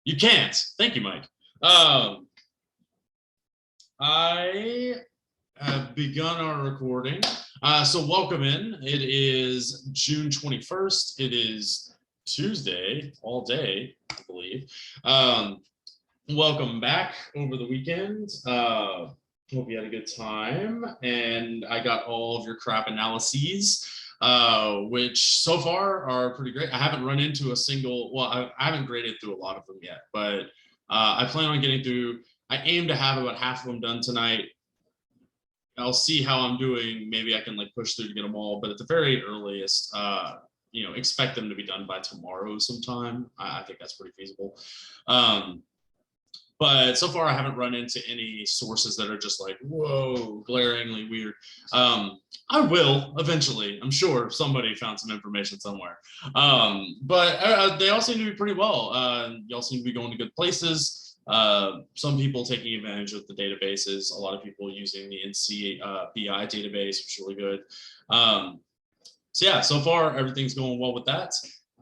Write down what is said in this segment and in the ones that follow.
You can't. Thank you, Mike. I have begun our recording. So welcome in. It is June 21st. It is Tuesday all day, I believe. Welcome back over the weekend. Hope you had a good time. And I got all of your crap analyses, which so far are pretty great. I haven't run into a single, well, I haven't graded through a lot of them yet, but I plan on getting through. I aim to have about half of them done tonight. I'll see how I'm doing. Maybe I can like push through to get them all, but at the very earliest, expect them to be done by tomorrow sometime. I think that's pretty feasible. But so far I haven't run into any sources that are just like, whoa, glaringly weird. I will eventually. I'm sure somebody found some information somewhere. But they all seem to be pretty well. Y'all seem to be going to good places. Some people taking advantage of the databases, a lot of people using the NC BI database, which is really good. So yeah, so far everything's going well with that.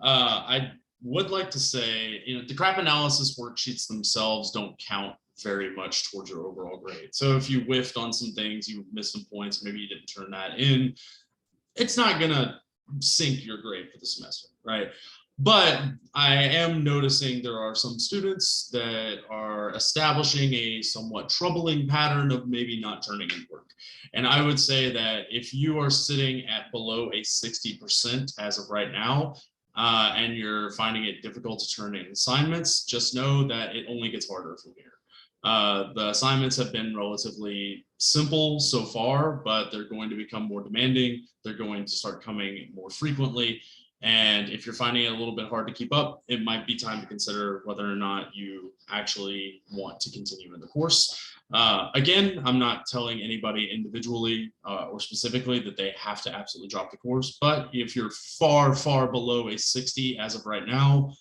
I would like to say, the crap analysis worksheets themselves don't count very much towards your overall grade. So if you whiffed on some things, you missed some points, maybe you didn't turn that in, it's not gonna sink your grade for the semester, right? But I am noticing there are some students that are establishing a somewhat troubling pattern of maybe not turning in work. And I would say that if you are sitting at below a 60% as of right now, and you're finding it difficult to turn in assignments, just know that it only gets harder from here. The assignments have been relatively simple so far, but they're going to become more demanding. They're going to start coming more frequently. And if you're finding it a little bit hard to keep up, it might be time to consider whether or not you actually want to continue in the course. Again, I'm not telling anybody individually or specifically that they have to absolutely drop the course, but if you're far, far below a 60 as of right now,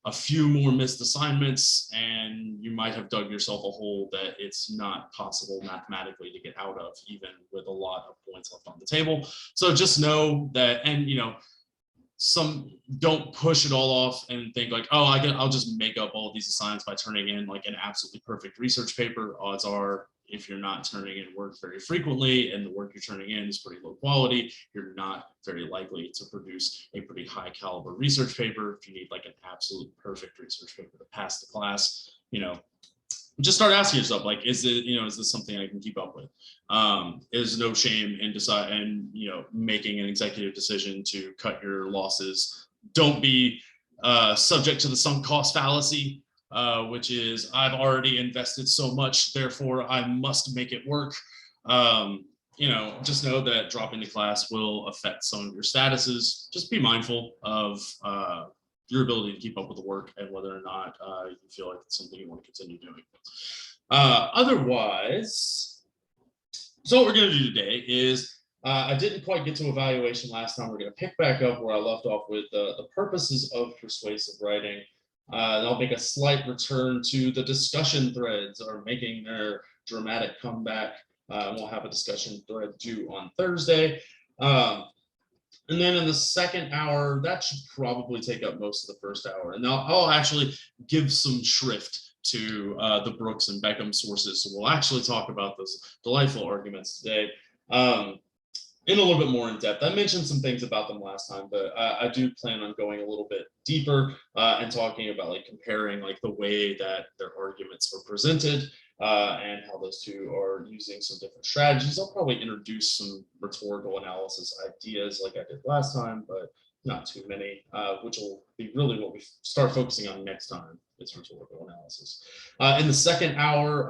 a few more missed assignments and you might have dug yourself a hole that it's not possible mathematically to get out of, even with a lot of points left on the table. So just know that, and some don't push it all off and think like, oh, I'll just make up all of these assignments by turning in like an absolutely perfect research paper. Odds are, if you're not turning in work very frequently and the work you're turning in is pretty low quality, you're not very likely to produce a pretty high caliber research paper. If you need like an absolute perfect research paper to pass the class, just start asking yourself, like, is this something I can keep up with? There's no shame in making an executive decision to cut your losses. Don't be subject to the sunk cost fallacy, which is I've already invested so much, therefore I must make it work. Just know that dropping the class will affect some of your statuses. Just be mindful of your ability to keep up with the work and whether or not you feel like it's something you want to continue doing. Otherwise, so what we're going to do today is, I didn't quite get to evaluation last time. We're going to pick back up where I left off with the purposes of persuasive writing. And I'll make a slight return to the discussion threads are making their dramatic comeback. We'll have a discussion thread due on Thursday. And then in the second hour, that should probably take up most of the first hour. And I'll actually give some shrift to the Brooks and Beckham sources. So we'll actually talk about those delightful arguments today in a little bit more in depth. I mentioned some things about them last time, but I do plan on going a little bit deeper and talking about like comparing like the way that their arguments are presented and how those two are using some different strategies. I'll probably introduce some rhetorical analysis ideas like I did last time, but not too many, which will be really what we start focusing on next time. It's rhetorical analysis. In the second hour,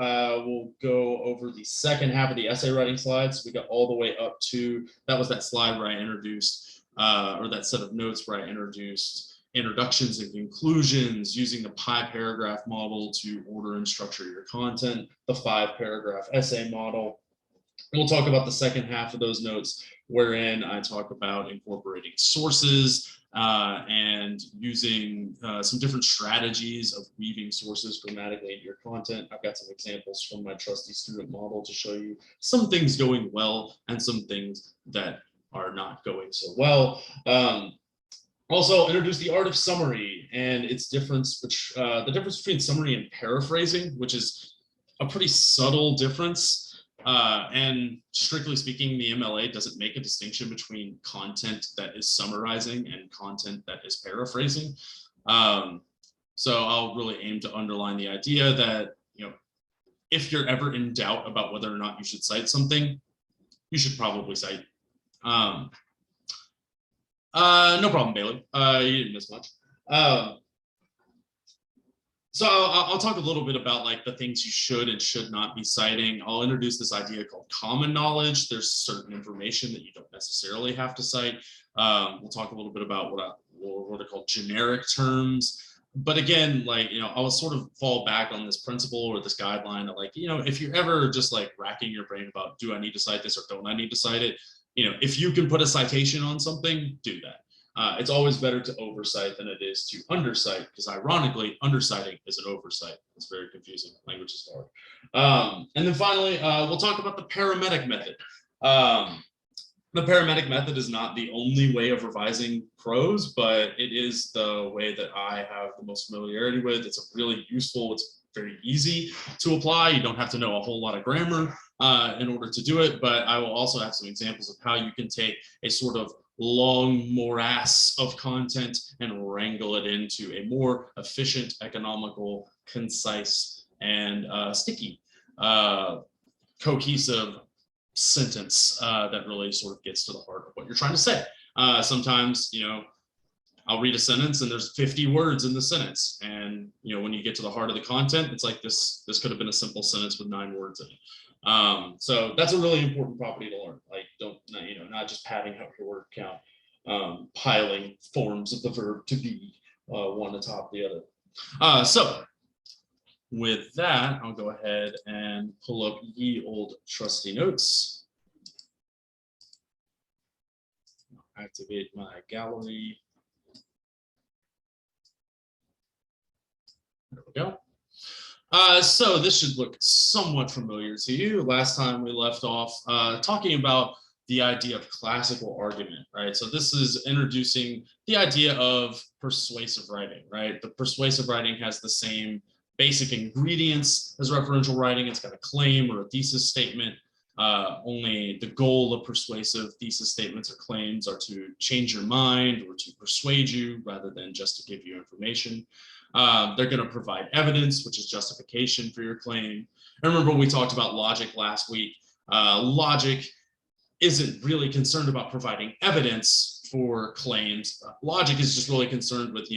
we'll go over the second half of the essay writing slides. We got all the way up to, that was that slide where I introduced, or that set of notes where I introduced introductions and conclusions, using the pie paragraph model to order and structure your content, the 5-paragraph essay model. We'll talk about the second half of those notes, wherein I talk about incorporating sources and using some different strategies of weaving sources grammatically into your content. I've got some examples from my trusty student model to show you some things going well and some things that are not going so well. Also introduce the art of summary and its difference, the difference between summary and paraphrasing, which is a pretty subtle difference. And strictly speaking, the MLA doesn't make a distinction between content that is summarizing and content that is paraphrasing. So I'll really aim to underline the idea that, if you're ever in doubt about whether or not you should cite something, you should probably cite. No problem, Bailey. You didn't miss much. So I'll talk a little bit about like the things you should and should not be citing. I'll introduce this idea called common knowledge. There's certain information that you don't necessarily have to cite. We'll talk a little bit about what are called generic terms. But again, like, I'll sort of fall back on this principle or this guideline of like, if you're ever just like racking your brain about, do I need to cite this or don't I need to cite it? If you can put a citation on something, do that. It's always better to oversight than it is to undercite, because ironically, underciting is an oversight. It's very confusing. Language is hard. And then finally, we'll talk about the paramedic method. The paramedic method is not the only way of revising prose, but it is the way that I have the most familiarity with. It's really useful. It's very easy to apply. You don't have to know a whole lot of grammar in order to do it, but I will also have some examples of how you can take a sort of long morass of content and wrangle it into a more efficient, economical, concise, and sticky, cohesive sentence that really sort of gets to the heart of what you're trying to say. Sometimes, I'll read a sentence and there's 50 words in the sentence. And, when you get to the heart of the content, it's like this could have been a simple sentence with 9 words in it. So that's a really important property to learn. Like, not just padding out your word count, piling forms of the verb to be one atop the other. So with that, I'll go ahead and pull up ye old trusty notes. I'll activate my gallery. There we go. So this should look somewhat familiar to you. Last time we left off talking about the idea of classical argument, right? So this is introducing the idea of persuasive writing, right? The persuasive writing has the same basic ingredients as referential writing. It's got a claim or a thesis statement. Only the goal of persuasive thesis statements or claims are to change your mind or to persuade you rather than just to give you information. They're going to provide evidence, which is justification for your claim. I remember when we talked about logic last week. Logic isn't really concerned about providing evidence for claims. Logic is just really concerned with,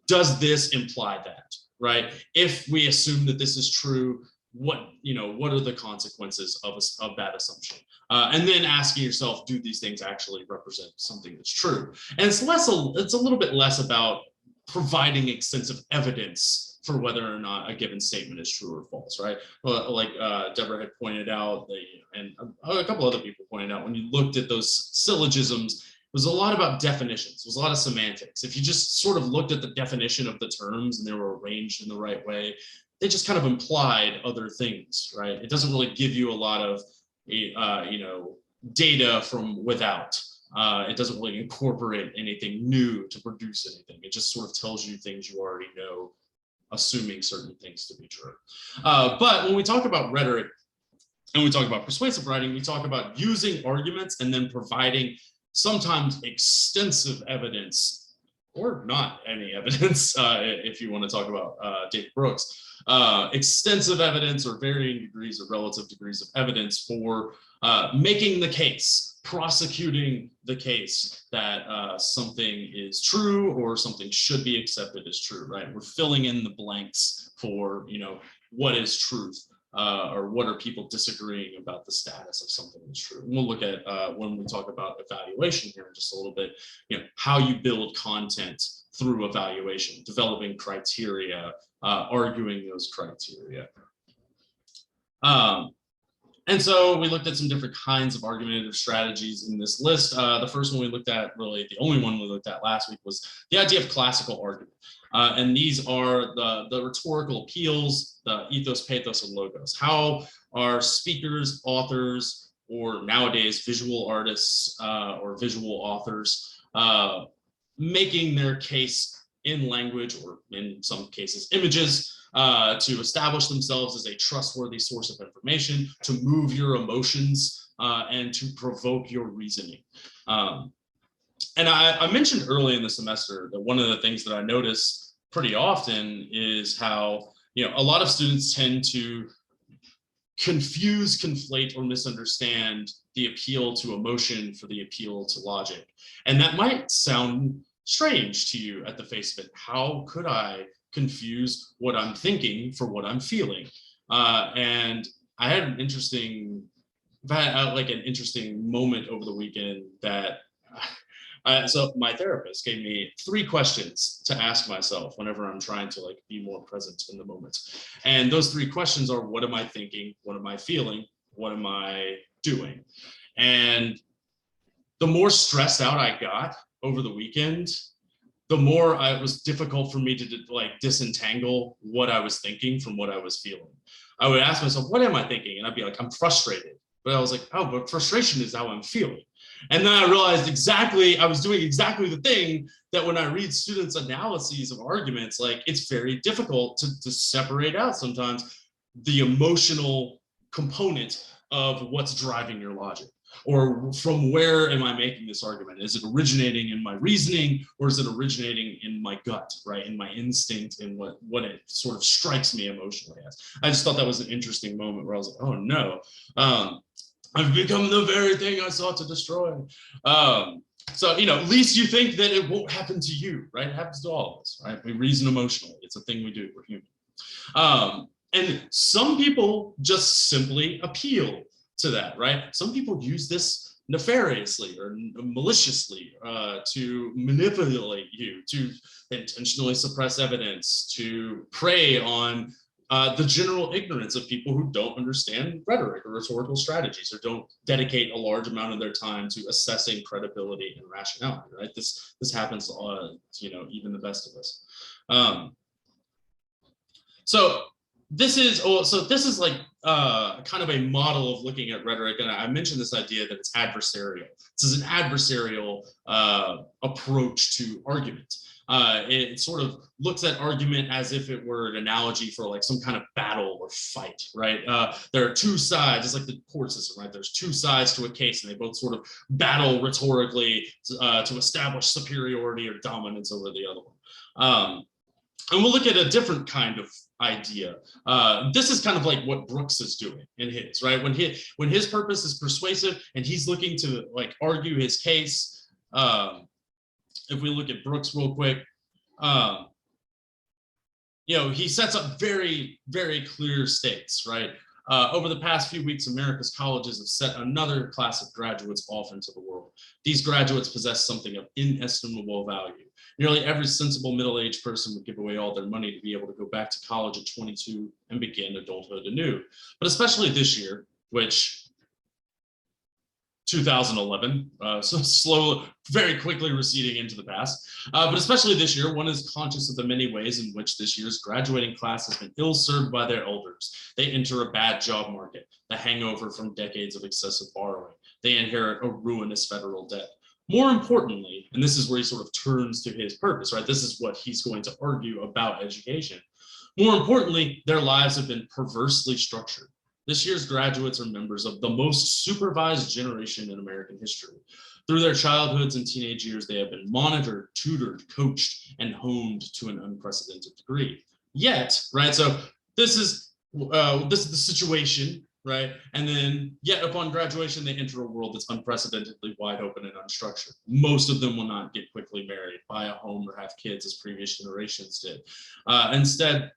does this imply that, right? If we assume that this is true, what are the consequences of that assumption? And then asking yourself, do these things actually represent something that's true? And it's a little bit less about providing extensive evidence for whether or not a given statement is true or false, right? Well, like Deborah had pointed out, and a couple other people pointed out, when you looked at those syllogisms, it was a lot about definitions. It was a lot of semantics. If you just sort of looked at the definition of the terms and they were arranged in the right way, they just kind of implied other things, right? It doesn't really give you a lot of, data from without. It doesn't really incorporate anything new to produce anything. It just sort of tells you things you already know, assuming certain things to be true. But when we talk about rhetoric and we talk about persuasive writing, we talk about using arguments and then providing sometimes extensive evidence, or not any evidence, if you want to talk about David Brooks, extensive evidence or varying degrees or relative degrees of evidence for making the case, prosecuting the case that something is true or something should be accepted as true, right? We're filling in the blanks for, what is truth, or what are people disagreeing about the status of something that's true. And we'll look at, when we talk about evaluation here in just a little bit, how you build content through evaluation, developing criteria, arguing those criteria. And so we looked at some different kinds of argumentative strategies in this list. The first one we looked at, really the only one we looked at last week, was the idea of classical argument. And these are the rhetorical appeals, the ethos, pathos, and logos. How are speakers, authors, or nowadays visual artists or visual authors making their case in language, or in some cases images, to establish themselves as a trustworthy source of information, to move your emotions, and to provoke your reasoning. And I mentioned early in the semester that one of the things that I notice pretty often is how, a lot of students tend to confuse, conflate, or misunderstand the appeal to emotion for the appeal to logic. And that might sound strange to you at the face of it. How could I confuse what I'm thinking for what I'm feeling? And I had an interesting moment over the weekend that so my therapist gave me 3 questions to ask myself whenever I'm trying to be more present in the moment. And those 3 questions are: what am I thinking? What am I feeling? What am I doing? And the more stressed out I got over the weekend, the more it was difficult for me to disentangle what I was thinking from what I was feeling. I would ask myself, what am I thinking? And I'd be like, I'm frustrated. But I was like, oh, but frustration is how I'm feeling. And then I realized I was doing exactly the thing that when I read students' analyses of arguments, it's very difficult to separate out sometimes the emotional component of what's driving your logic. Or from where am I making this argument? Is it originating in my reasoning, or is it originating in my gut, right? In my instinct, in what it sort of strikes me emotionally as. I just thought that was an interesting moment where I was like, oh no, I've become the very thing I sought to destroy. So, at least you think that it won't happen to you, right? It happens to all of us, right? We reason emotionally. It's a thing we do. We're human. And some people just simply appeal to that, right? Some people use this nefariously or maliciously to manipulate you, to intentionally suppress evidence, to prey on the general ignorance of people who don't understand rhetoric or rhetorical strategies, or don't dedicate a large amount of their time to assessing credibility and rationality, right? This happens to even the best of us. So this is kind of a model of looking at rhetoric, and I mentioned this idea that it's adversarial. This is an adversarial approach to argument. It sort of looks at argument as if it were an analogy for some kind of battle or fight, right? There are 2 sides, it's like the court system, right? There's 2 sides to a case, and they both sort of battle rhetorically to establish superiority or dominance over the other one. And we'll look at a different kind of idea. This is kind of like what Brooks is doing in his, right? When his purpose is persuasive and he's looking to argue his case. If we look at Brooks real quick, he sets up very, very clear stakes, right? Over the past few weeks, America's colleges have set another class of graduates off into the world. These graduates possess something of inestimable value. Nearly every sensible middle-aged person would give away all their money to be able to go back to college at 22 and begin adulthood anew. But especially this year, which 2011, so slow, very quickly receding into the past. But especially this year, one is conscious of the many ways in which this year's graduating class has been ill-served by their elders. They enter a bad job market, the hangover from decades of excessive borrowing. They inherit a ruinous federal debt. More importantly, and this is where he sort of turns to his purpose, right? This is what he's going to argue about education. More importantly, their lives have been perversely structured. This year's graduates are members of the most supervised generation in American history. Through their childhoods and teenage years, they have been monitored, tutored, coached, and honed to an unprecedented degree. Yet, right, so this is the situation, right? And then yet upon graduation, they enter a world that's unprecedentedly wide open and unstructured. Most of them will not get quickly married, buy a home, or have kids as previous generations did. Instead,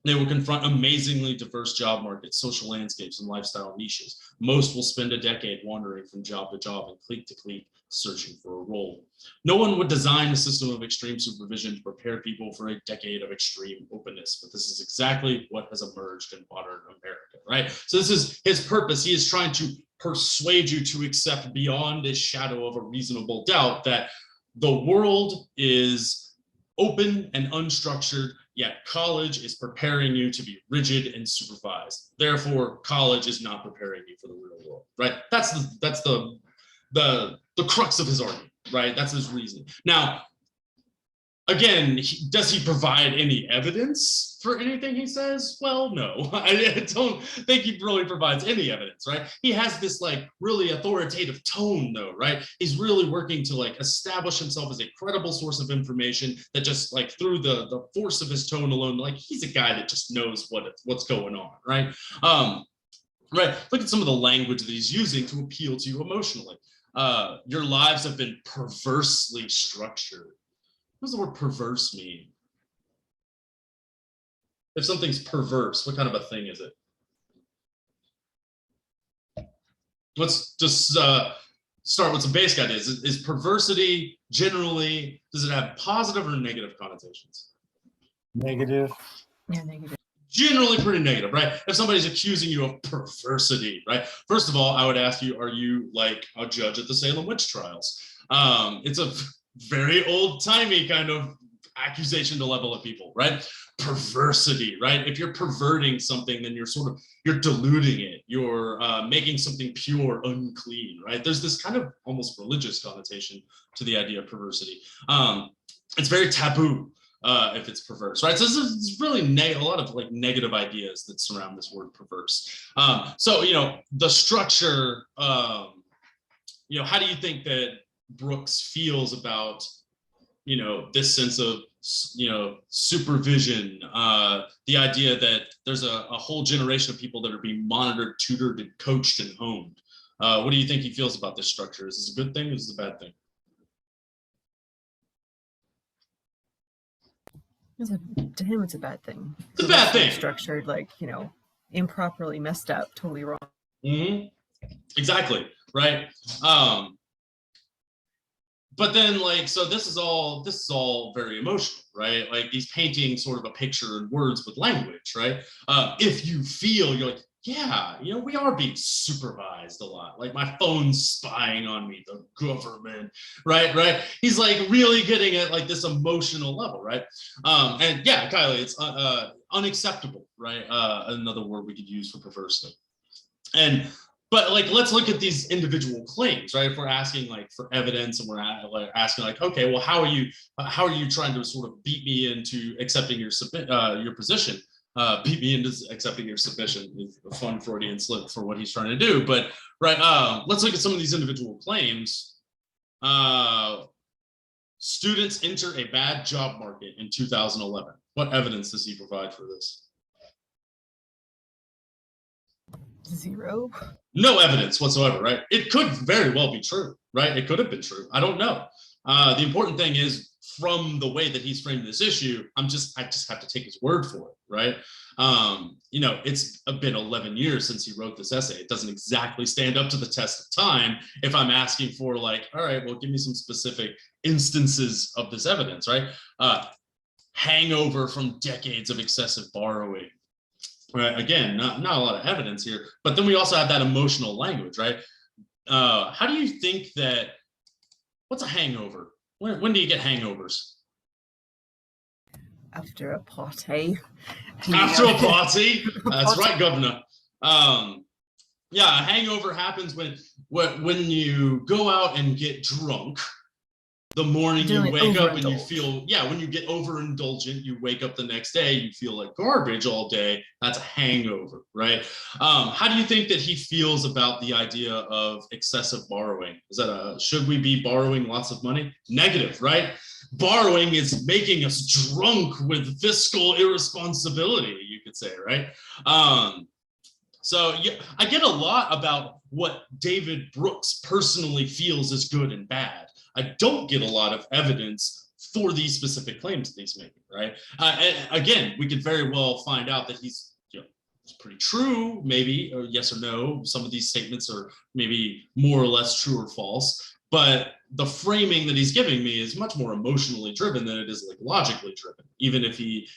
they will confront amazingly diverse job markets, social landscapes, and lifestyle niches. Most will spend a decade wandering from job to job and clique to clique, searching for a role. No one would design a system of extreme supervision to prepare people for a decade of extreme openness, but this is exactly what has emerged in modern America, right? So this is his purpose. He is trying to persuade you to accept beyond a shadow of a reasonable doubt that the world is open and unstructured, yet college is preparing you to be rigid and supervised. Therefore, college is not preparing you for the real world, right? That's the crux of his argument, right? That's his reasoning. Now, again, does he provide any evidence for anything he says? Well, no, I don't think he really provides any evidence, right? He has this like really authoritative tone though, right? He's really working to like establish himself as a credible source of information that just like through the force of his tone alone, like he's a guy that just knows what's going on, right? Right, look at some of the language that he's using to appeal to you emotionally. Your lives have been perversely structured. What does the word perverse mean? If something's perverse, what kind of a thing is it? Let's just start with some basic ideas. Is perversity generally, does it have positive or negative connotations? Negative. Yeah, negative. Generally pretty negative, right? If somebody's accusing you of perversity, right? First of all, I would ask you, are you like a judge at the Salem witch trials? It's a very old-timey kind of accusation to level at people, right? Perversity, right? If you're perverting something, then you're diluting it. You're making something pure unclean, right? There's this kind of almost religious connotation to the idea of perversity. It's very taboo if it's perverse, right? So this is really a lot of like negative ideas that surround this word perverse. So, the structure, how do you think that Brooks feels about, this sense of, supervision, the idea that there's a whole generation of people that are being monitored, tutored, and coached and honed. What do you think he feels about this structure? Is this a good thing or is this a bad thing? To him, it's a bad thing. It's a bad thing. Structured, like, improperly messed up, totally wrong. Mm-hmm. Exactly, right? But then, like, so this is all very emotional, right? Like he's painting sort of a picture in words with language, right? If you feel, you're like, yeah, we are being supervised a lot. Like my phone's spying on me, the government, right? He's like really getting at like this emotional level, right? And yeah, Kylie, it's unacceptable, right? Another word we could use for perversely. But like, let's look at these individual claims, right? If we're asking like for evidence and we're asking like, okay, well, how are you trying to sort of beat me into accepting your position? Beat me into accepting your submission is a fun Freudian slip for what he's trying to do. But right, let's look at some of these individual claims. Students enter a bad job market in 2011. What evidence does he provide for this? Zero. No evidence whatsoever, right? It could very well be true, right? It could have been true. I don't know. The important thing is, from the way that he's framed this issue, I just have to take his word for it, right? It's been 11 years since he wrote this essay. It doesn't exactly stand up to the test of time if I'm asking for like, all right, well, give me some specific instances of this evidence, right? Hangover from decades of excessive borrowing. Right. Again, not a lot of evidence here, but then we also have that emotional language, right? How do you think that? What's a hangover? When do you get hangovers? After a party. After a party. That's right, Governor. Yeah, a hangover happens when you go out and get drunk. The morning you wake up and you feel, when you get overindulgent, you wake up the next day, you feel like garbage all day. That's a hangover, right? How do you think that he feels about the idea of excessive borrowing? Is that should we be borrowing lots of money? Negative, right? Borrowing is making us drunk with fiscal irresponsibility, you could say, right? So yeah, I get a lot about what David Brooks personally feels is good and bad. I don't get a lot of evidence for these specific claims that he's making, right? And again, we could very well find out that it's pretty true, maybe, or yes or no. Some of these statements are maybe more or less true or false, but the framing that he's giving me is much more emotionally driven than it is like logically driven. Even if he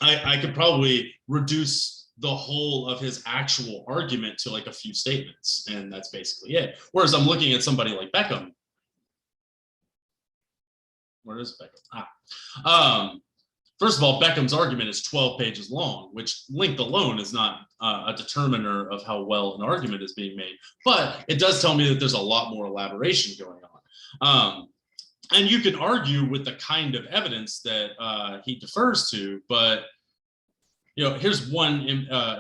I could probably reduce the whole of his actual argument to like a few statements, and that's basically it. Whereas I'm looking at somebody like Beckham. Where is Beckham? First of all, Beckham's argument is 12 pages long, which length alone is not a determiner of how well an argument is being made, but it does tell me that there's a lot more elaboration going on. And you can argue with the kind of evidence that he defers to, but here's one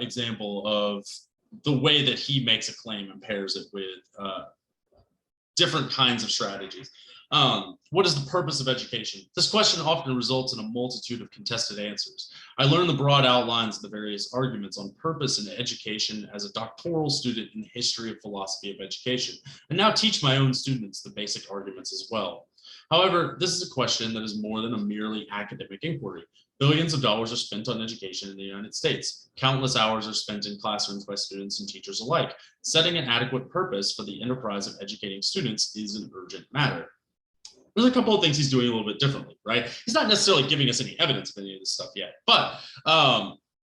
example of the way that he makes a claim and pairs it with different kinds of strategies. What is the purpose of education? This question often results in a multitude of contested answers. I learned the broad outlines of the various arguments on purpose in education as a doctoral student in the history of philosophy of education, and now teach my own students the basic arguments as well. However, this is a question that is more than a merely academic inquiry. Billions of dollars are spent on education in the United States. Countless hours are spent in classrooms by students and teachers alike. Setting an adequate purpose for the enterprise of educating students is an urgent matter. There's a couple of things he's doing a little bit differently, right? He's not necessarily giving us any evidence of any of this stuff yet, but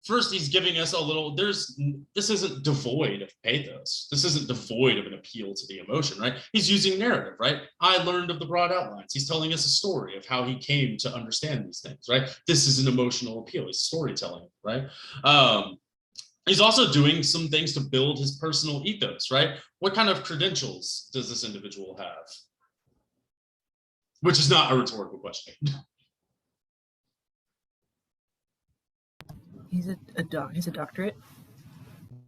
first he's giving us a little, this isn't devoid of pathos. This isn't devoid of an appeal to the emotion, right? He's using narrative, right? I learned of the broad outlines. He's telling us a story of how he came to understand these things, right? This is an emotional appeal. He's storytelling, right? He's also doing some things to build his personal ethos, right? What kind of credentials does this individual have? Which is not a rhetorical question. He's a doctorate.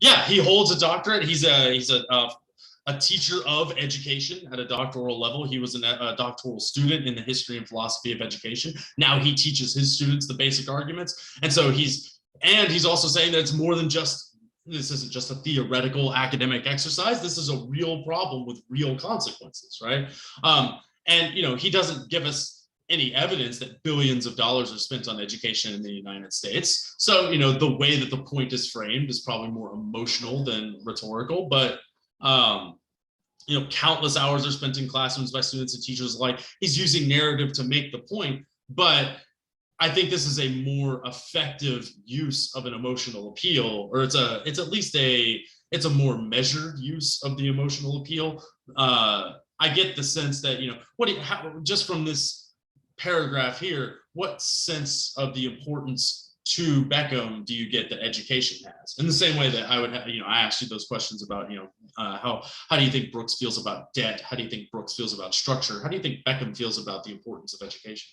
Yeah, he holds a doctorate. He's a teacher of education at a doctoral level. He was a doctoral student in the history and philosophy of education. Now he teaches his students the basic arguments. And so he's also saying that it's more than just, this isn't just a theoretical academic exercise. This is a real problem with real consequences, right? And he doesn't give us any evidence that billions of dollars are spent on education in the United States. So, the way that the point is framed is probably more emotional than rhetorical, but, countless hours are spent in classrooms by students and teachers alike. He's using narrative to make the point, but I think this is a more effective use of an emotional appeal, or it's a more measured use of the emotional appeal. I get the sense that, just from this paragraph here, what sense of the importance to Beckham do you get that education has? In the same way that I would have, I asked you those questions about, how do you think Brooks feels about debt? How do you think Brooks feels about structure? How do you think Beckham feels about the importance of education?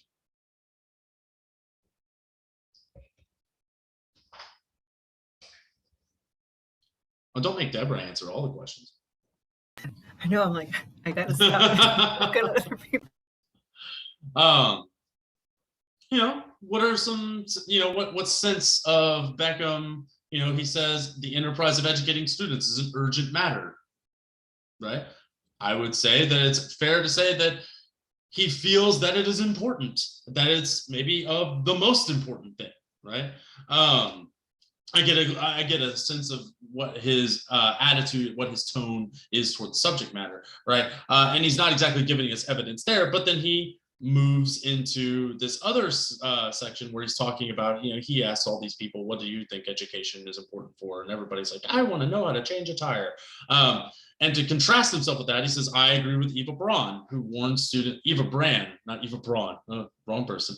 Well, don't make Deborah answer all the questions. I know, I'm like, I gotta stop. Look at other people. What are some, what sense of Beckham, he says the enterprise of educating students is an urgent matter, right? I would say that it's fair to say that he feels that it is important, that it's maybe the most important thing, right? I get a sense of what his attitude, what his tone is toward the subject matter, right? And he's not exactly giving us evidence there, but then he moves into this other section where he's talking about, he asks all these people, what do you think education is important for? And everybody's like, I want to know how to change a tire. And to contrast himself with that, he says, I agree with Eva Braun, who warned Eva Brand, not Eva Braun, wrong person,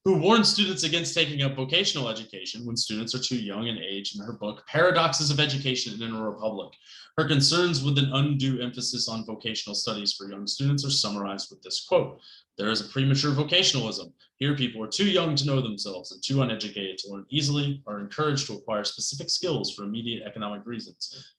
who warned students against taking up vocational education when students are too young in age in her book, Paradoxes of Education in a Republic. Her concerns with an undue emphasis on vocational studies for young students are summarized with this quote: there is a premature vocationalism. Here people are too young to know themselves and too uneducated to learn easily, are encouraged to acquire specific skills for immediate economic reasons.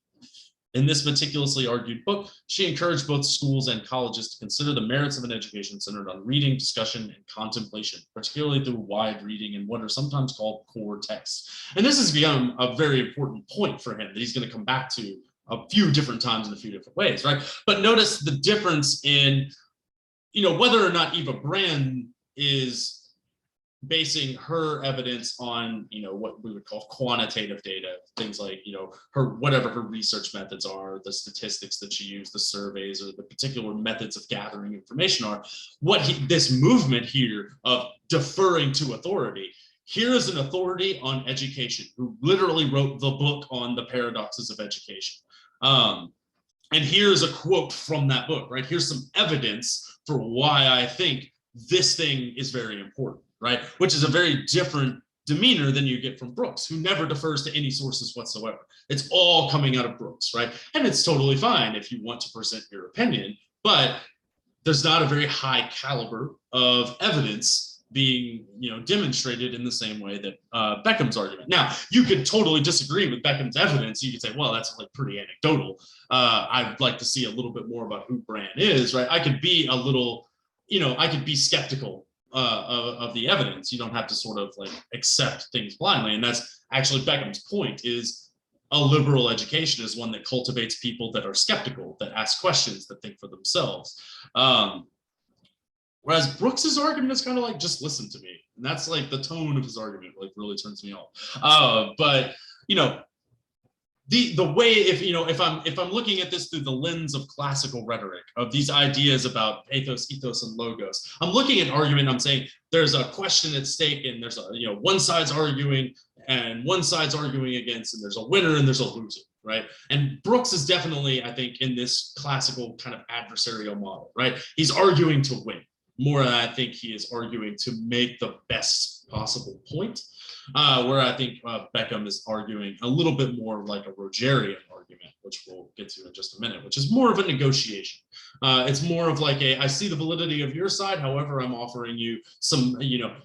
In this meticulously argued book, she encouraged both schools and colleges to consider the merits of an education centered on reading, discussion, and contemplation, particularly through wide reading and what are sometimes called core texts. And this has become a very important point for him that he's going to come back to a few different times in a few different ways, right? But notice the difference in, whether or not Eva Brand is basing her evidence on, what we would call quantitative data, things like, whatever her research methods are, the statistics that she used, the surveys, or the particular methods of gathering information are, this movement here of deferring to authority. Here is an authority on education who literally wrote the book on the paradoxes of education. And here's a quote from that book, right? Here's some evidence for why I think this thing is very important, right? Which is a very different demeanor than you get from Brooks, who never defers to any sources whatsoever. It's all coming out of Brooks, right? And it's totally fine if you want to present your opinion, but there's not a very high caliber of evidence being, demonstrated in the same way that Beckham's argument. Now, you could totally disagree with Beckham's evidence. You could say, well, that's like pretty anecdotal. I'd like to see a little bit more about who Bran is, right? I could be a little, I could be skeptical of the evidence. You don't have to sort of like accept things blindly. And that's actually Beckham's point, is a liberal education is one that cultivates people that are skeptical, that ask questions, that think for themselves. Whereas Brooks's argument is kind of like, just listen to me. And that's like the tone of his argument, like really turns me off. But the way, if I'm looking at this through the lens of classical rhetoric, of these ideas about pathos, ethos, and logos, I'm looking at argument, I'm saying there's a question at stake, and there's one side's arguing and one side's arguing against, and there's a winner and there's a loser, right? And Brooks is definitely, I think, in this classical kind of adversarial model, right? He's arguing to win more than I think he is arguing to make the best possible point. Where I think Beckham is arguing a little bit more like a Rogerian argument, which we'll get to in just a minute, which is more of a negotiation. It's more of like I see the validity of your side, however, I'm offering you some,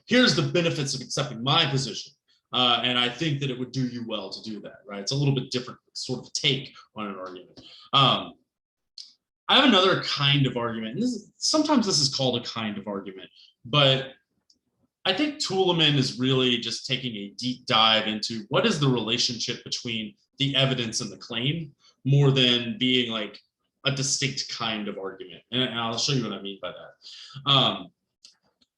here's the benefits of accepting my position. And I think that it would do you well to do that, right? It's a little bit different sort of take on an argument. I have another kind of argument, and sometimes this is called a kind of argument, but I think Toulmin is really just taking a deep dive into what is the relationship between the evidence and the claim, more than being like a distinct kind of argument. And I'll show you what I mean by that.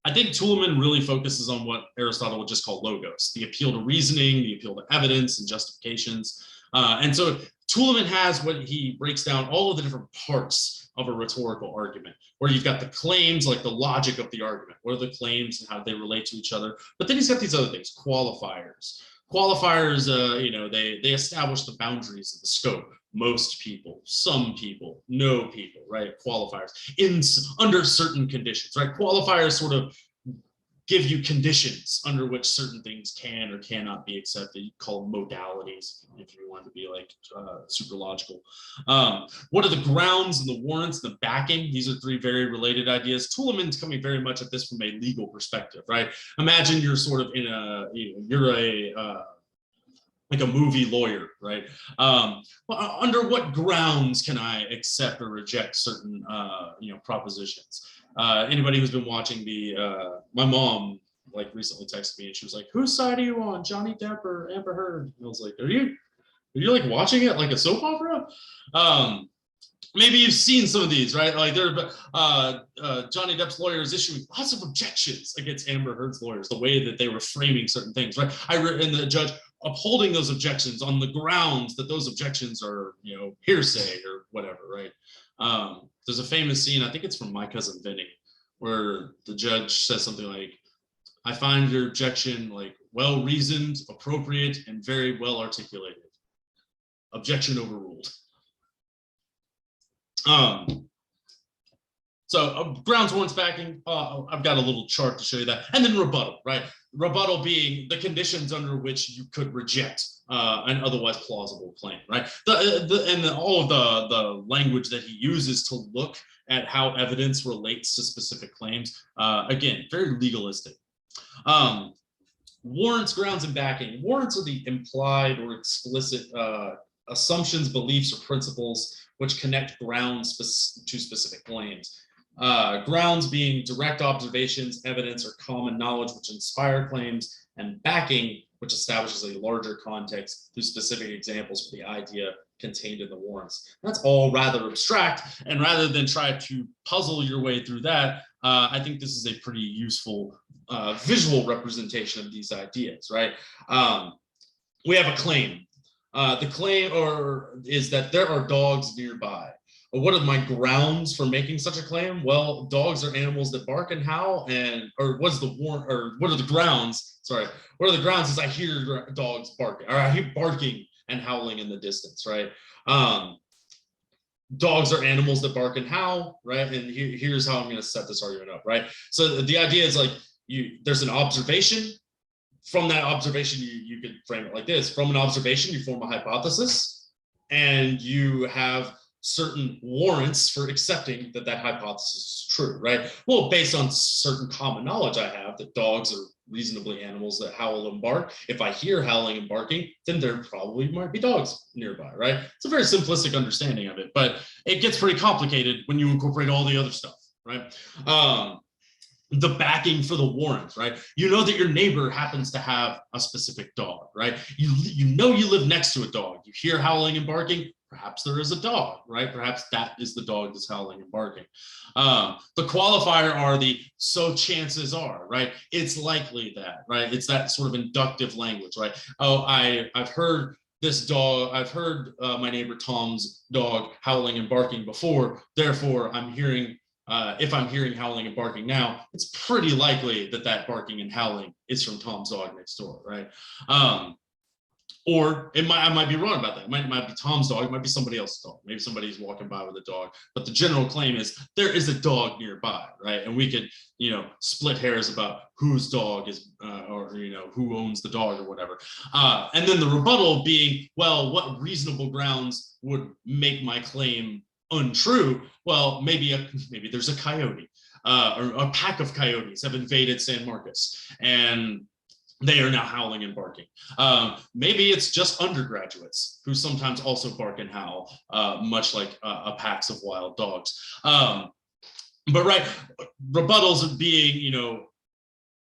I think Toulmin really focuses on what Aristotle would just call logos, the appeal to reasoning, the appeal to evidence and justifications. And so Toulmin has what he breaks down all of the different parts of a rhetorical argument, where you've got the claims, like the logic of the argument, what are the claims and how they relate to each other. But then he's got these other things, qualifiers. Qualifiers, they establish the boundaries of the scope. Most people, some people, no people, right? Qualifiers under certain conditions, right? Qualifiers sort of give you conditions under which certain things can or cannot be accepted. You call them modalities if you want to be like super logical. What are the grounds and the warrants, the backing? These are three very related ideas. Toulmin's coming very much at this from a legal perspective, right? Imagine you're sort of in like a movie lawyer, right? Well, under what grounds can I accept or reject certain propositions? Anybody who's been watching my mom like recently texted me and she was like, whose side are you on, Johnny Depp or Amber Heard? And I was like, are you like watching it like a soap opera? Maybe you've seen some of these, right? Like Johnny Depp's lawyer is issuing lots of objections against Amber Heard's lawyers, the way that they were framing certain things, right? And the judge upholding those objections on the grounds that those objections are, hearsay or whatever, right? There's a famous scene, I think it's from My Cousin Vinny, where the judge says something like, I find your objection like well-reasoned, appropriate, and very well articulated. Objection overruled. So grounds, warrants, backing, I've got a little chart to show you that. And then rebuttal, right? Rebuttal being the conditions under which you could reject an otherwise plausible claim, right? All of the language that he uses to look at how evidence relates to specific claims, again, very legalistic. Warrants, grounds, and backing. Warrants are the implied or explicit assumptions, beliefs, or principles which connect grounds to specific claims. Grounds being direct observations, evidence, or common knowledge which inspire claims, and backing, which establishes a larger context through specific examples for the idea contained in the warrants. That's all rather abstract, and rather than try to puzzle your way through that, I think this is a pretty useful visual representation of these ideas, right? We have a claim. The claim is that there are dogs nearby. What are my grounds for making such a claim? Well, dogs are animals that bark and howl, what are the grounds? Sorry, what are the grounds? Is I hear dogs barking, or I hear barking and howling in the distance, right? Dogs are animals that bark and howl, right? And here's how I'm going to set this argument up, right? So the idea is like there's an observation. From that observation, you could frame it like this. From an observation, you form a hypothesis, and you have certain warrants for accepting that that hypothesis is true, right? Well, based on certain common knowledge I have that dogs are reasonably animals that howl and bark. If I hear howling and barking, then there probably might be dogs nearby, right? It's a very simplistic understanding of it, but it gets pretty complicated when you incorporate all the other stuff, right? The backing for the warrant, right? You know that your neighbor happens to have a specific dog, right? You know you live next to a dog. You hear howling and barking. Perhaps there is a dog, right? Perhaps that is the dog that's howling and barking. The qualifier are the so chances are, right? It's likely that, right? It's that sort of inductive language, right? Oh, I've heard this dog, I've heard my neighbor Tom's dog howling and barking before, therefore I'm hearing, if I'm hearing howling and barking now, it's pretty likely that that barking and howling is from Tom's dog next door, right? Or I might be wrong about that. It might be Tom's dog. It might be somebody else's dog. Maybe somebody's walking by with a dog. But the general claim is there is a dog nearby, right? And we could, split hairs about whose dog is, or who owns the dog or whatever. And then the rebuttal being, well, what reasonable grounds would make my claim untrue? Well, maybe there's a coyote, or a pack of coyotes have invaded San Marcos, and they are now howling and barking. Maybe it's just undergraduates who sometimes also bark and howl, much like a packs of wild dogs. But right, rebuttals of being,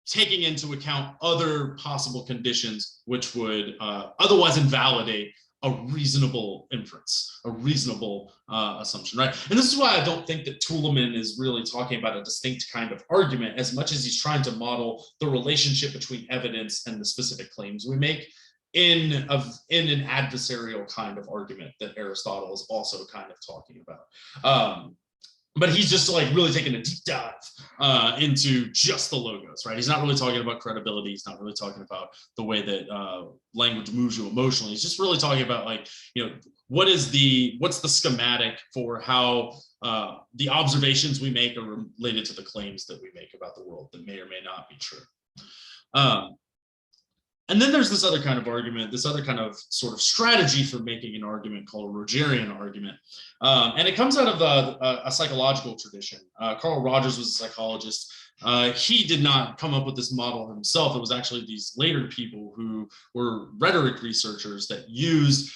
taking into account other possible conditions which would otherwise invalidate a reasonable inference, a reasonable assumption, right? And this is why I don't think that Toulmin is really talking about a distinct kind of argument as much as he's trying to model the relationship between evidence and the specific claims we make in an adversarial kind of argument that Aristotle is also kind of talking about. But he's just like really taking a deep dive into just the logos, right? He's not really talking about credibility. He's not really talking about the way that language moves you emotionally. He's just really talking about what's the schematic for how the observations we make are related to the claims that we make about the world that may or may not be true. And then there's this other kind of argument, this other kind of sort of strategy for making an argument called a Rogerian argument. And it comes out of a psychological tradition. Carl Rogers was a psychologist. He did not come up with this model himself. It was actually these later people who were rhetoric researchers that used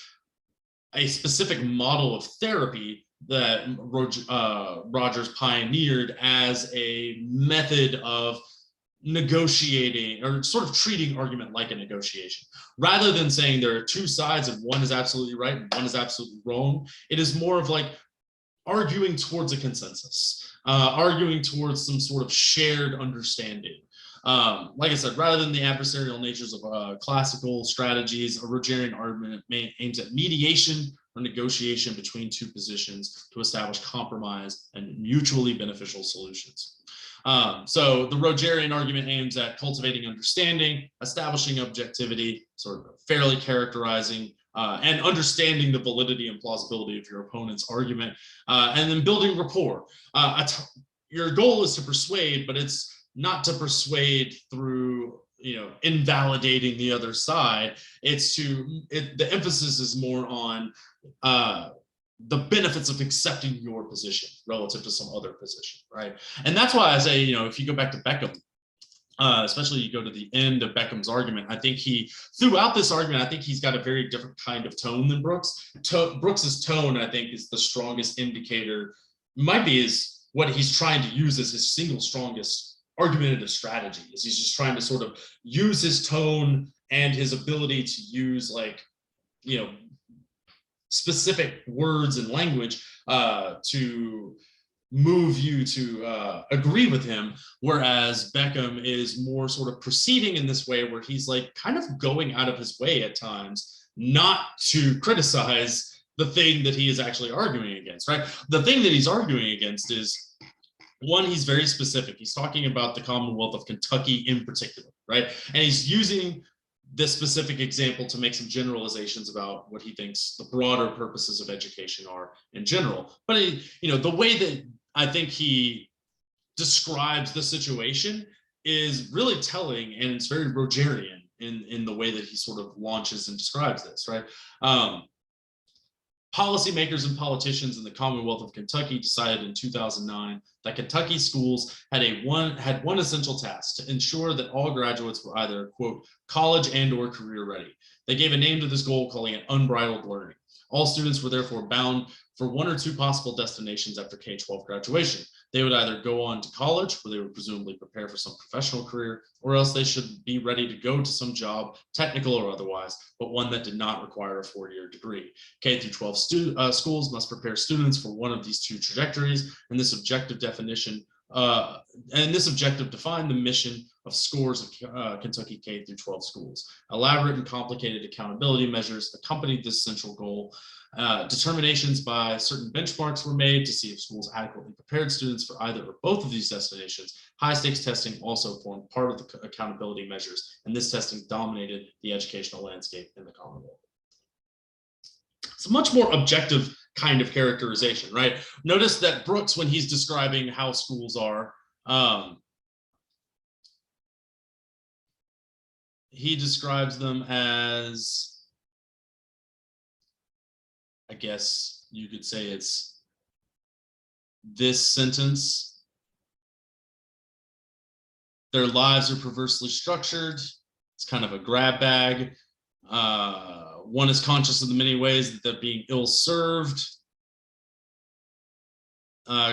a specific model of therapy that Rogers pioneered as a method of negotiating or sort of treating argument like a negotiation. Rather than saying there are two sides and one is absolutely right and one is absolutely wrong, it is more of like arguing towards a consensus, arguing towards some sort of shared understanding. Like I said, rather than the adversarial natures of classical strategies, a Rogerian argument aims at mediation or negotiation between two positions to establish compromise and mutually beneficial solutions. So the Rogerian argument aims at cultivating understanding, establishing objectivity, sort of fairly characterizing and understanding the validity and plausibility of your opponent's argument, and then building rapport. Your goal is to persuade, but it's not to persuade through invalidating the other side. The emphasis is more on the benefits of accepting your position relative to some other position, right? And that's why I say, if you go back to Beckham, especially you go to the end of Beckham's argument, I think throughout this argument, I think he's got a very different kind of tone than Brooks. Brooks's tone, I think, is the strongest indicator, is what he's trying to use as his single strongest argumentative strategy, is he's just trying to sort of use his tone and his ability to use specific words and language to move you to agree with him, whereas Beckham is more sort of proceeding in this way where he's like kind of going out of his way at times not to criticize the thing that he is actually arguing against, right? The thing that he's arguing against is, one, he's very specific. He's talking about the Commonwealth of Kentucky in particular, right? And he's using this specific example to make some generalizations about what he thinks the broader purposes of education are in general. But the way that I think he describes the situation is really telling, and it's very Rogerian in the way that he sort of launches and describes this, right? Policymakers and politicians in the Commonwealth of Kentucky decided in 2009 that Kentucky schools had one essential task: to ensure that all graduates were either, quote, college and or career ready. They gave a name to this goal, calling it unbridled learning. All students were therefore bound for one or two possible destinations after K-12 graduation. They would either go on to college, where they would presumably prepare for some professional career, or else they should be ready to go to some job, technical or otherwise, but one that did not require a 4-year degree. K through 12 schools must prepare students for one of these two trajectories, and this objective define the mission of scores of Kentucky K through 12 schools. Elaborate and complicated accountability measures accompanied this central goal. Determinations by certain benchmarks were made to see if schools adequately prepared students for either or both of these destinations. High stakes testing also formed part of the accountability measures, and this testing dominated the educational landscape in the Commonwealth. It's a much more objective kind of characterization, right? Notice that Brooks, when he's describing how schools are, he describes them as, I guess you could say it's this sentence: their lives are perversely structured. It's kind of a grab bag. One is conscious of the many ways that they're being ill-served.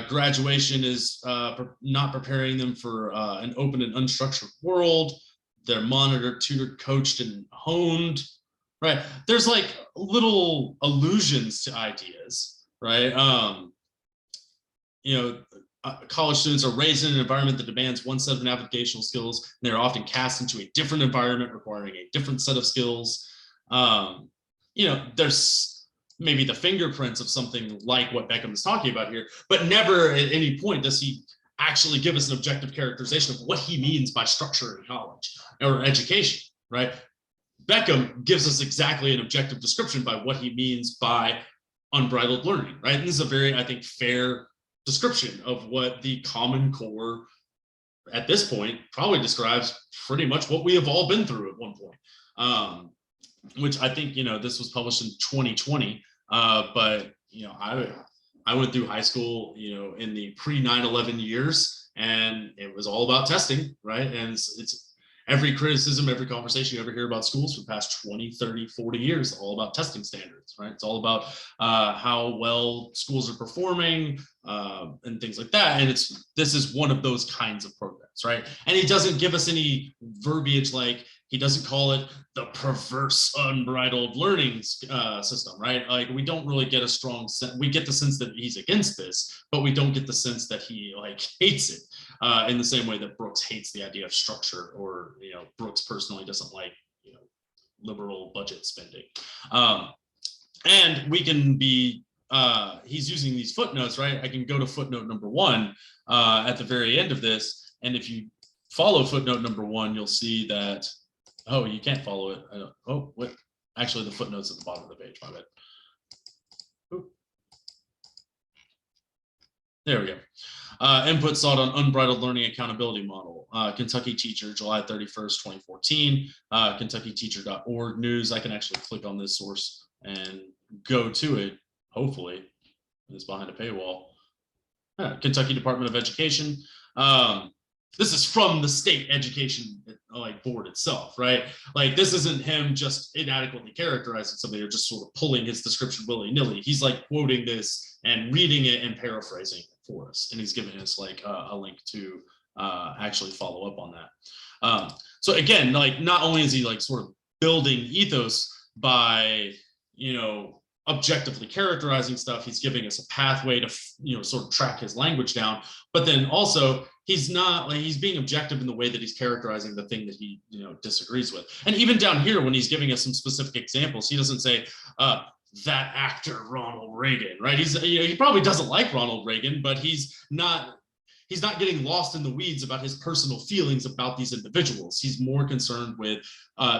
Graduation is not preparing them for an open and unstructured world. They're monitored, tutored, coached, and honed. Right. There's like little allusions to ideas, right? College students are raised in an environment that demands one set of navigational skills, and they're often cast into a different environment requiring a different set of skills. There's maybe the fingerprints of something like what Beckham is talking about here, but never at any point does he actually give us an objective characterization of what he means by structure in college or education, right? Beckham gives us exactly an objective description by what he means by unbridled learning, right? And this is a very, I think, fair description of what the Common Core at this point probably describes pretty much what we have all been through at one point, which I think, this was published in 2020, but, I went through high school, in the pre 9/11 years, and it was all about testing, right? And it's every criticism, every conversation you ever hear about schools for the past 20, 30, 40 years, all about testing standards, right? It's all about how well schools are performing and things like that. And this is one of those kinds of programs, right? And he doesn't give us any verbiage, like he doesn't call it the perverse unbridled learning system, right? Like we don't really get a strong sense. We get the sense that he's against this, but we don't get the sense that he hates it. In the same way that Brooks hates the idea of structure, or Brooks personally doesn't like liberal budget spending. And we can be he's using these footnotes, right? I can go to footnote number 1 at the very end of this, and if you follow footnote number 1, you'll see that you can't follow it. Actually, the footnote's at the bottom of the page. My bad. Ooh. There we go. Input sought on unbridled learning accountability model. Kentucky Teacher, July 31st, 2014. KentuckyTeacher.org news. I can actually click on this source and go to it. Hopefully, it's behind a paywall. Kentucky Department of Education. This is from the state education board itself, right? Like this isn't him just inadequately characterizing something or just sort of pulling his description willy-nilly. He's quoting this and reading it and paraphrasing it for us, and he's giving us a link to actually follow up on that. So again, not only is he sort of building ethos by objectively characterizing stuff, he's giving us a pathway to sort of track his language down, but then also he's not he's being objective in the way that he's characterizing the thing that he disagrees with. And even down here, when he's giving us some specific examples, he doesn't say that actor Ronald Reagan, right? He probably doesn't like Ronald Reagan, but he's not getting lost in the weeds about his personal feelings about these individuals. He's more concerned with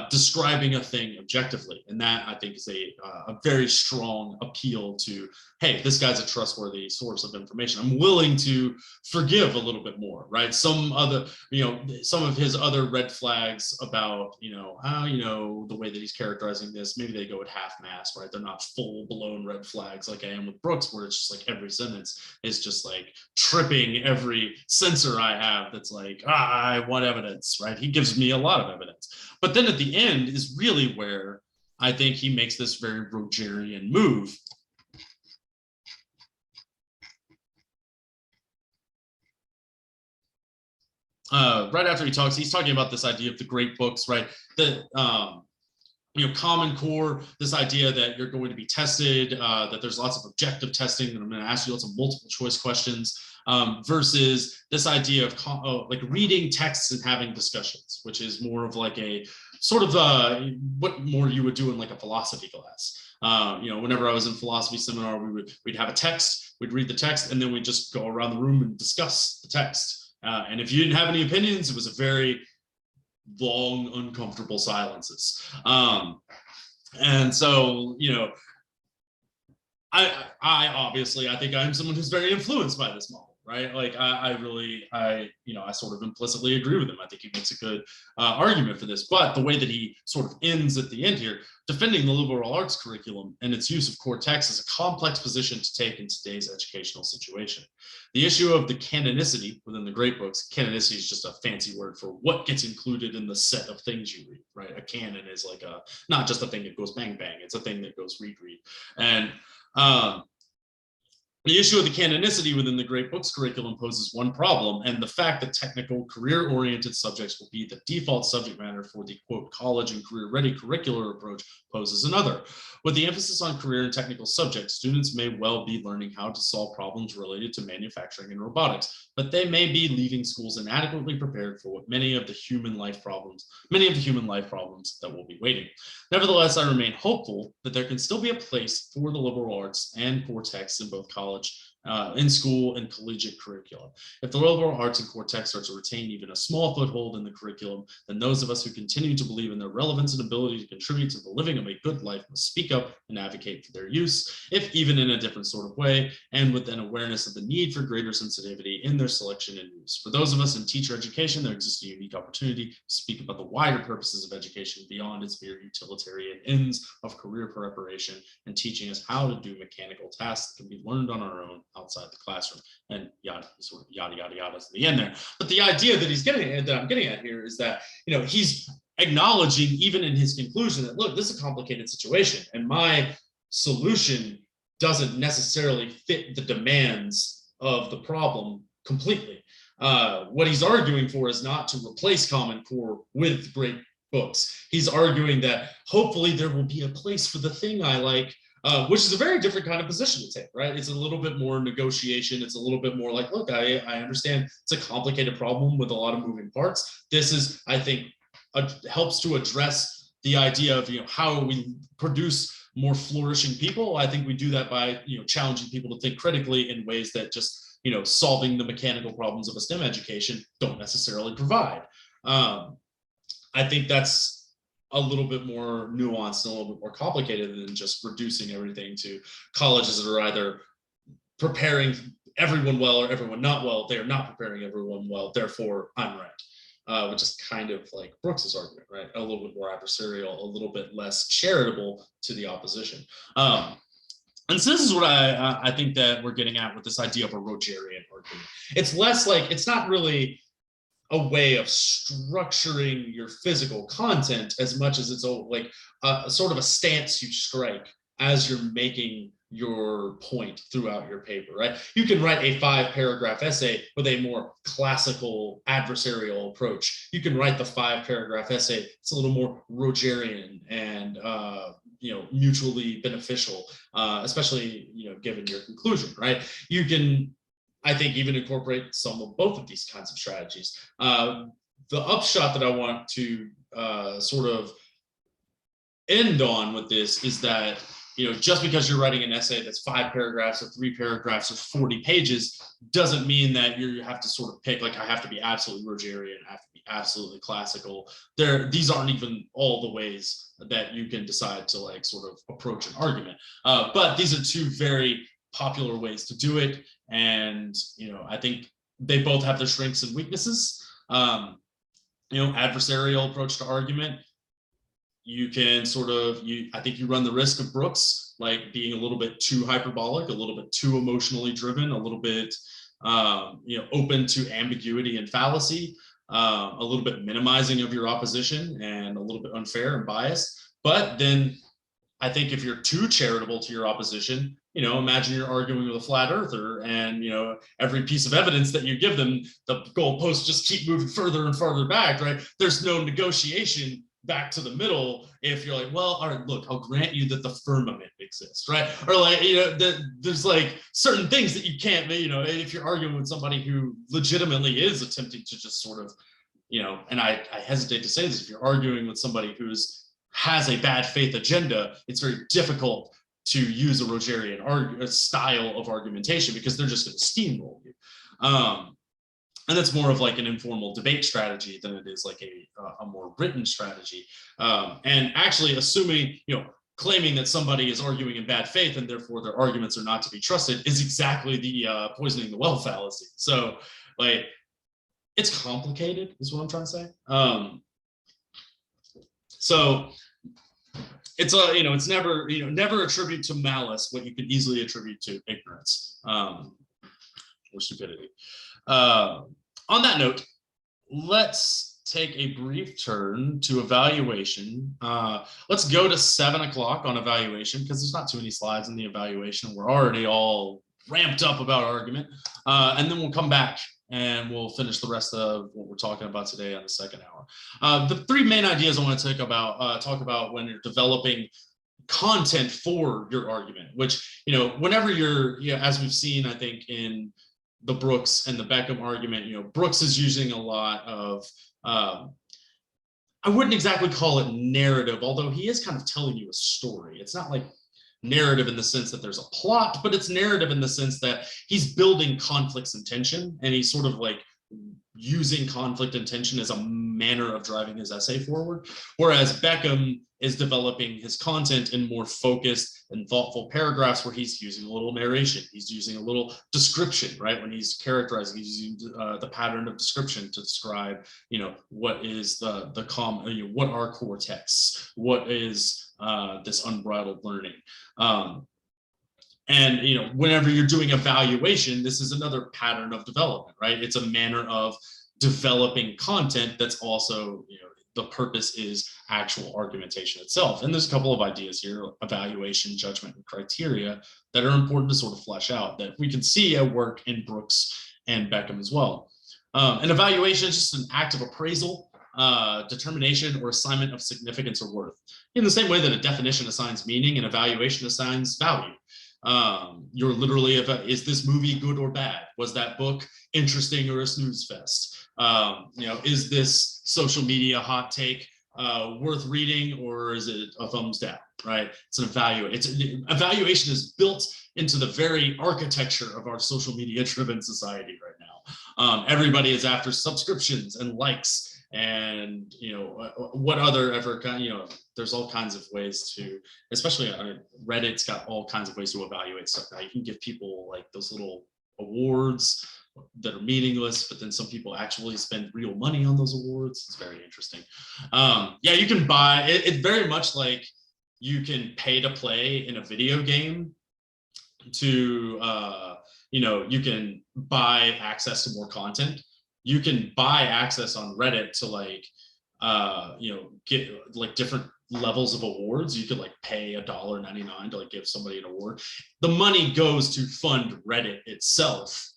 describing a thing objectively. And that, I think, is a very strong appeal to, hey, this guy's a trustworthy source of information. I'm willing to forgive a little bit more, right? Some of his other red flags about, the way that he's characterizing this, maybe they go at half-mast, right? They're not full-blown red flags like I am with Brooks, where it's just like every sentence is just like tripping every sensor I have that's like, I want evidence, right? He gives me a lot of evidence. But then at the end is really where I think he makes this very Rogerian move. Right after he's talking about this idea of the great books, right? The Common Core, this idea that you're going to be tested, that there's lots of objective testing, that I'm going to ask you lots of multiple choice questions, versus this idea of like reading texts and having discussions, which is more of like a sort of what more you would do in like a philosophy class. Whenever I was in philosophy seminar, we'd have a text, we'd read the text, and then we'd just go around the room and discuss the text. And if you didn't have any opinions, it was a very long, uncomfortable silences. And so, I obviously, I think I'm someone who's very influenced by this model, right? Like I sort of implicitly agree with him. I think he makes a good argument for this, but the way that he sort of ends at the end here, defending the liberal arts curriculum and its use of core text is a complex position to take in today's educational situation. The issue of the canonicity within the great books, canonicity is just a fancy word for what gets included in the set of things you read, right? A canon is like not just a thing that goes bang, bang, it's a thing that goes read, read. And the issue of the canonicity within the great books curriculum poses one problem, and the fact that technical, career-oriented subjects will be the default subject matter for the, quote, college and career-ready curricular approach poses another. With the emphasis on career and technical subjects, students may well be learning how to solve problems related to manufacturing and robotics, but they may be leaving schools inadequately prepared for what many of the human life problems that will be waiting. Nevertheless, I remain hopeful that there can still be a place for the liberal arts and core texts in both college, in school and collegiate curriculum. If the liberal arts and core texts are to retain even a small foothold in the curriculum, then those of us who continue to believe in their relevance and ability to contribute to the living of a good life must speak up and advocate for their use, if even in a different sort of way, and with an awareness of the need for greater sensitivity in their selection and use. For those of us in teacher education, there exists a unique opportunity to speak about the wider purposes of education beyond its mere utilitarian ends of career preparation and teaching us how to do mechanical tasks that can be learned on our own outside the classroom, and yada yada to the end there. But the idea that I'm getting at here is that he's acknowledging, even in his conclusion, that look, this is a complicated situation, and my solution doesn't necessarily fit the demands of the problem completely. What he's arguing for is not to replace Common Core with great books. He's arguing that hopefully there will be a place for the thing I like, which is a very different kind of position to take, right? It's a little bit more negotiation. It's a little bit more like, look, I understand it's a complicated problem with a lot of moving parts. This is, I think, helps to address the idea of how we produce more flourishing people. I think we do that by challenging people to think critically in ways that just solving the mechanical problems of a STEM education don't necessarily provide. I think that's a little bit more nuanced and a little bit more complicated than just reducing everything to colleges that are either preparing everyone well or everyone not well. They're not preparing everyone well, therefore I'm right. Which is kind of like Brooks's argument, right? A little bit more adversarial, a little bit less charitable to the opposition. And so this is what I think that we're getting at with this idea of a Rogerian argument. It's less like, it's not really a way of structuring your physical content as much as it's a sort of a stance you strike as you're making your point throughout your paper, right? You can write a 5-paragraph essay with a more classical adversarial approach. You can write the 5-paragraph essay. It's a little more Rogerian and mutually beneficial, especially given your conclusion, right? You can, I think, even incorporate some of both of these kinds of strategies. The upshot that I want to sort of end on with this is that just because you're writing an essay that's 5 paragraphs or 3 paragraphs or 40 pages doesn't mean that you have to sort of pick, like, I have to be absolutely Rogerian, I have to be absolutely classical. These aren't even all the ways that you can decide to sort of approach an argument. But these are two very popular ways to do it. And, I think they both have their strengths and weaknesses. Adversarial approach to argument, you can I think you run the risk of Brooks, like being a little bit too hyperbolic, a little bit too emotionally driven, a little bit, open to ambiguity and fallacy, a little bit minimizing of your opposition, and a little bit unfair and biased. But then I think if you're too charitable to your opposition, imagine you're arguing with a flat earther, and, every piece of evidence that you give them, the goalposts just keep moving further and farther back, right? There's no negotiation back to the middle if you're like, well, all right, look, I'll grant you that the firmament exists, right? Or like, there's like certain things that you can't, if you're arguing with somebody who legitimately is attempting to just sort of, and I hesitate to say this, if you're arguing with somebody has a bad faith agenda, it's very difficult to use a Rogerian style of argumentation, because they're just going to steamroll you. And that's more of like an informal debate strategy than it is like a more written strategy. And actually assuming, claiming that somebody is arguing in bad faith and therefore their arguments are not to be trusted is exactly the poisoning the well fallacy. So like, it's complicated is what I'm trying to say. So it's it's never, never attribute to malice what you could easily attribute to ignorance or stupidity. On that note, let's take a brief turn to evaluation. Let's go to 7 o'clock on evaluation, because there's not too many slides in the evaluation. We're already all ramped up about argument. And then we'll come back and we'll finish the rest of what we're talking about today on the second hour. The 3 main ideas I want to talk about when you're developing content for your argument, which, whenever you're, as we've seen, I think in the Brooks and the Beckham argument, Brooks is using a lot of, I wouldn't exactly call it narrative, although he is kind of telling you a story. It's not like narrative in the sense that there's a plot, but it's narrative in the sense that he's building conflicts and tension, and he's sort of like using conflict and tension as a manner of driving his essay forward. Whereas Beckham is developing his content in more focused and thoughtful paragraphs where he's using a little narration, he's using a little description, right? When he's characterizing, he's using the pattern of description to describe, what is what are core texts, what is this unbridled learning. And, whenever you're doing evaluation, this is another pattern of development, right? It's a manner of developing content that's also, the purpose is actual argumentation itself. And there's a couple of ideas here, evaluation, judgment, and criteria, that are important to sort of flesh out, that we can see at work in Brooks and Beckham as well. An evaluation is just an act of appraisal, determination, or assignment of significance or worth. In the same way that a definition assigns meaning, an evaluation assigns value. You're literally, is this movie good or bad? Was that book interesting or a snooze fest? Is this social media hot take worth reading, or is it a thumbs down, right? It's an evaluation is built into the very architecture of our social media driven society right now. Everybody is after subscriptions and likes, and what other ever kind, there's all kinds of ways to, especially Reddit's got all kinds of ways to evaluate stuff now. You can give people like those little awards that are meaningless, but then some people actually spend real money on those awards. It's very interesting. You can buy it. It's very much like you can pay to play in a video game to, you can buy access to more content. You can buy access on Reddit to get like different levels of awards. You could like pay $1.99 to like give somebody an award. The money goes to fund Reddit itself.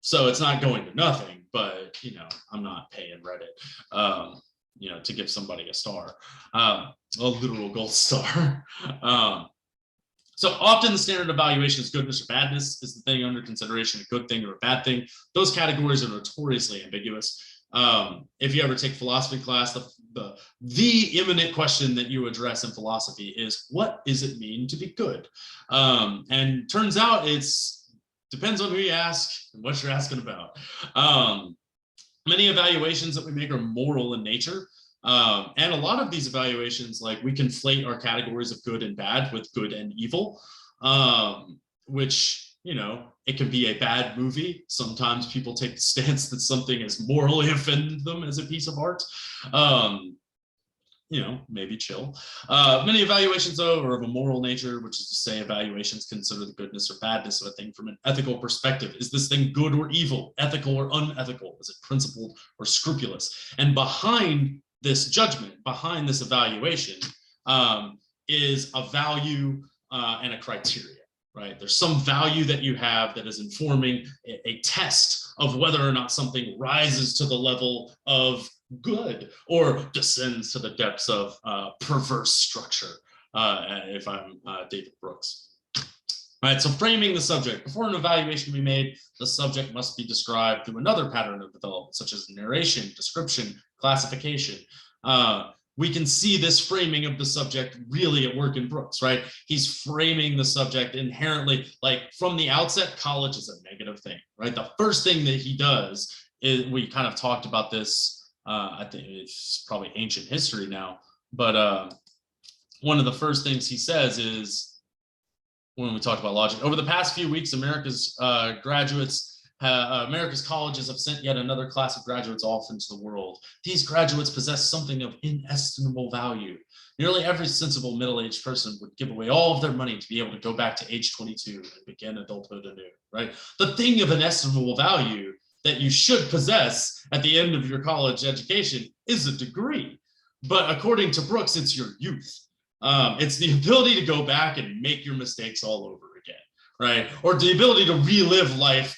So it's not going to nothing, but I'm not paying Reddit, to give somebody a star, a literal gold star. So often the standard evaluation is goodness or badness. Is the thing under consideration a good thing or a bad thing? Those categories are notoriously ambiguous. If you ever take philosophy class, the imminent question that you address in philosophy is, what does it mean to be good? And turns out depends on who you ask and what you're asking about. Many evaluations that we make are moral in nature. And a lot of these evaluations, like we conflate our categories of good and bad with good and evil. which, you know, it can be a bad movie. Sometimes people take the stance that something has morally offended them as a piece of art. You know, maybe chill. Many evaluations, though, are of a moral nature, which is to say evaluations consider the goodness or badness of a thing from an ethical perspective. Is this thing good or evil, ethical or unethical? Is it principled or scrupulous? And behind this judgment, behind this evaluation, is a value and a criteria, right? There's some value that you have that is informing a test of whether or not something rises to the level of good or descends to the depths of perverse structure, if I'm David Brooks. All right, so framing the subject. Before an evaluation can be made, the subject must be described through another pattern of development, such as narration, description, classification. We can see this framing of the subject really at work in Brooks, right? He's framing the subject inherently, like from the outset, college is a negative thing, right? The first thing that he does is, we kind of talked about this, I think it's probably ancient history now, but one of the first things he says is, when we talked about logic, over the past few weeks, America's colleges have sent yet another class of graduates off into the world. These graduates possess something of inestimable value. Nearly every sensible middle-aged person would give away all of their money to be able to go back to age 22 and begin adulthood anew, right? The thing of inestimable value that you should possess at the end of your college education is a degree. But according to Brooks, it's your youth. It's the ability to go back and make your mistakes all over again, right? Or the ability to relive life.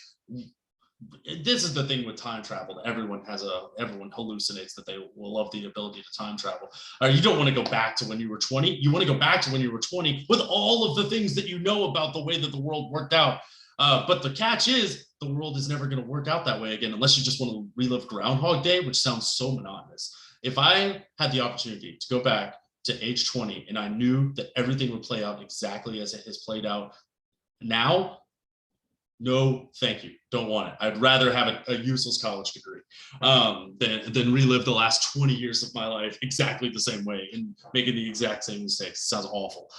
This is the thing with time travel. Everyone hallucinates that they will love the ability to time travel. You don't want to go back to when you were 20. You want to go back to when you were 20 with all of the things that you know about the way that the world worked out. But the catch is, the world is never going to work out that way again, unless you just want to relive Groundhog Day, which sounds so monotonous. If I had the opportunity to go back to age 20 and I knew that everything would play out exactly as it has played out now, no, thank you. Don't want it. I'd rather have a useless college degree than relive the last 20 years of my life exactly the same way and making the exact same mistakes. It sounds awful.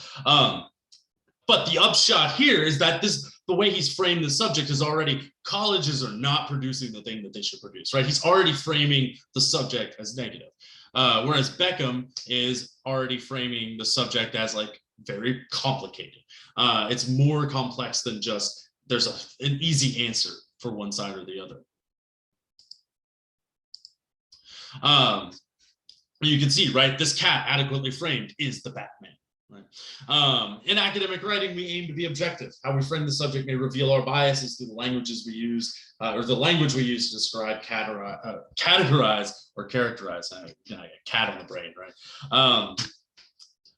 But the upshot here is that the way he's framed the subject is already, colleges are not producing the thing that they should produce, right? He's already framing the subject as negative. Whereas Beckham is already framing the subject as like very complicated. It's more complex than just, there's an easy answer for one side or the other. You can see, right, this cat adequately framed is the Batman. Right. In academic writing, we aim to be objective. How we frame the subject may reveal our biases through the languages we use, or the language we use to describe, categorize, or characterize. I got a cat on the brain, right?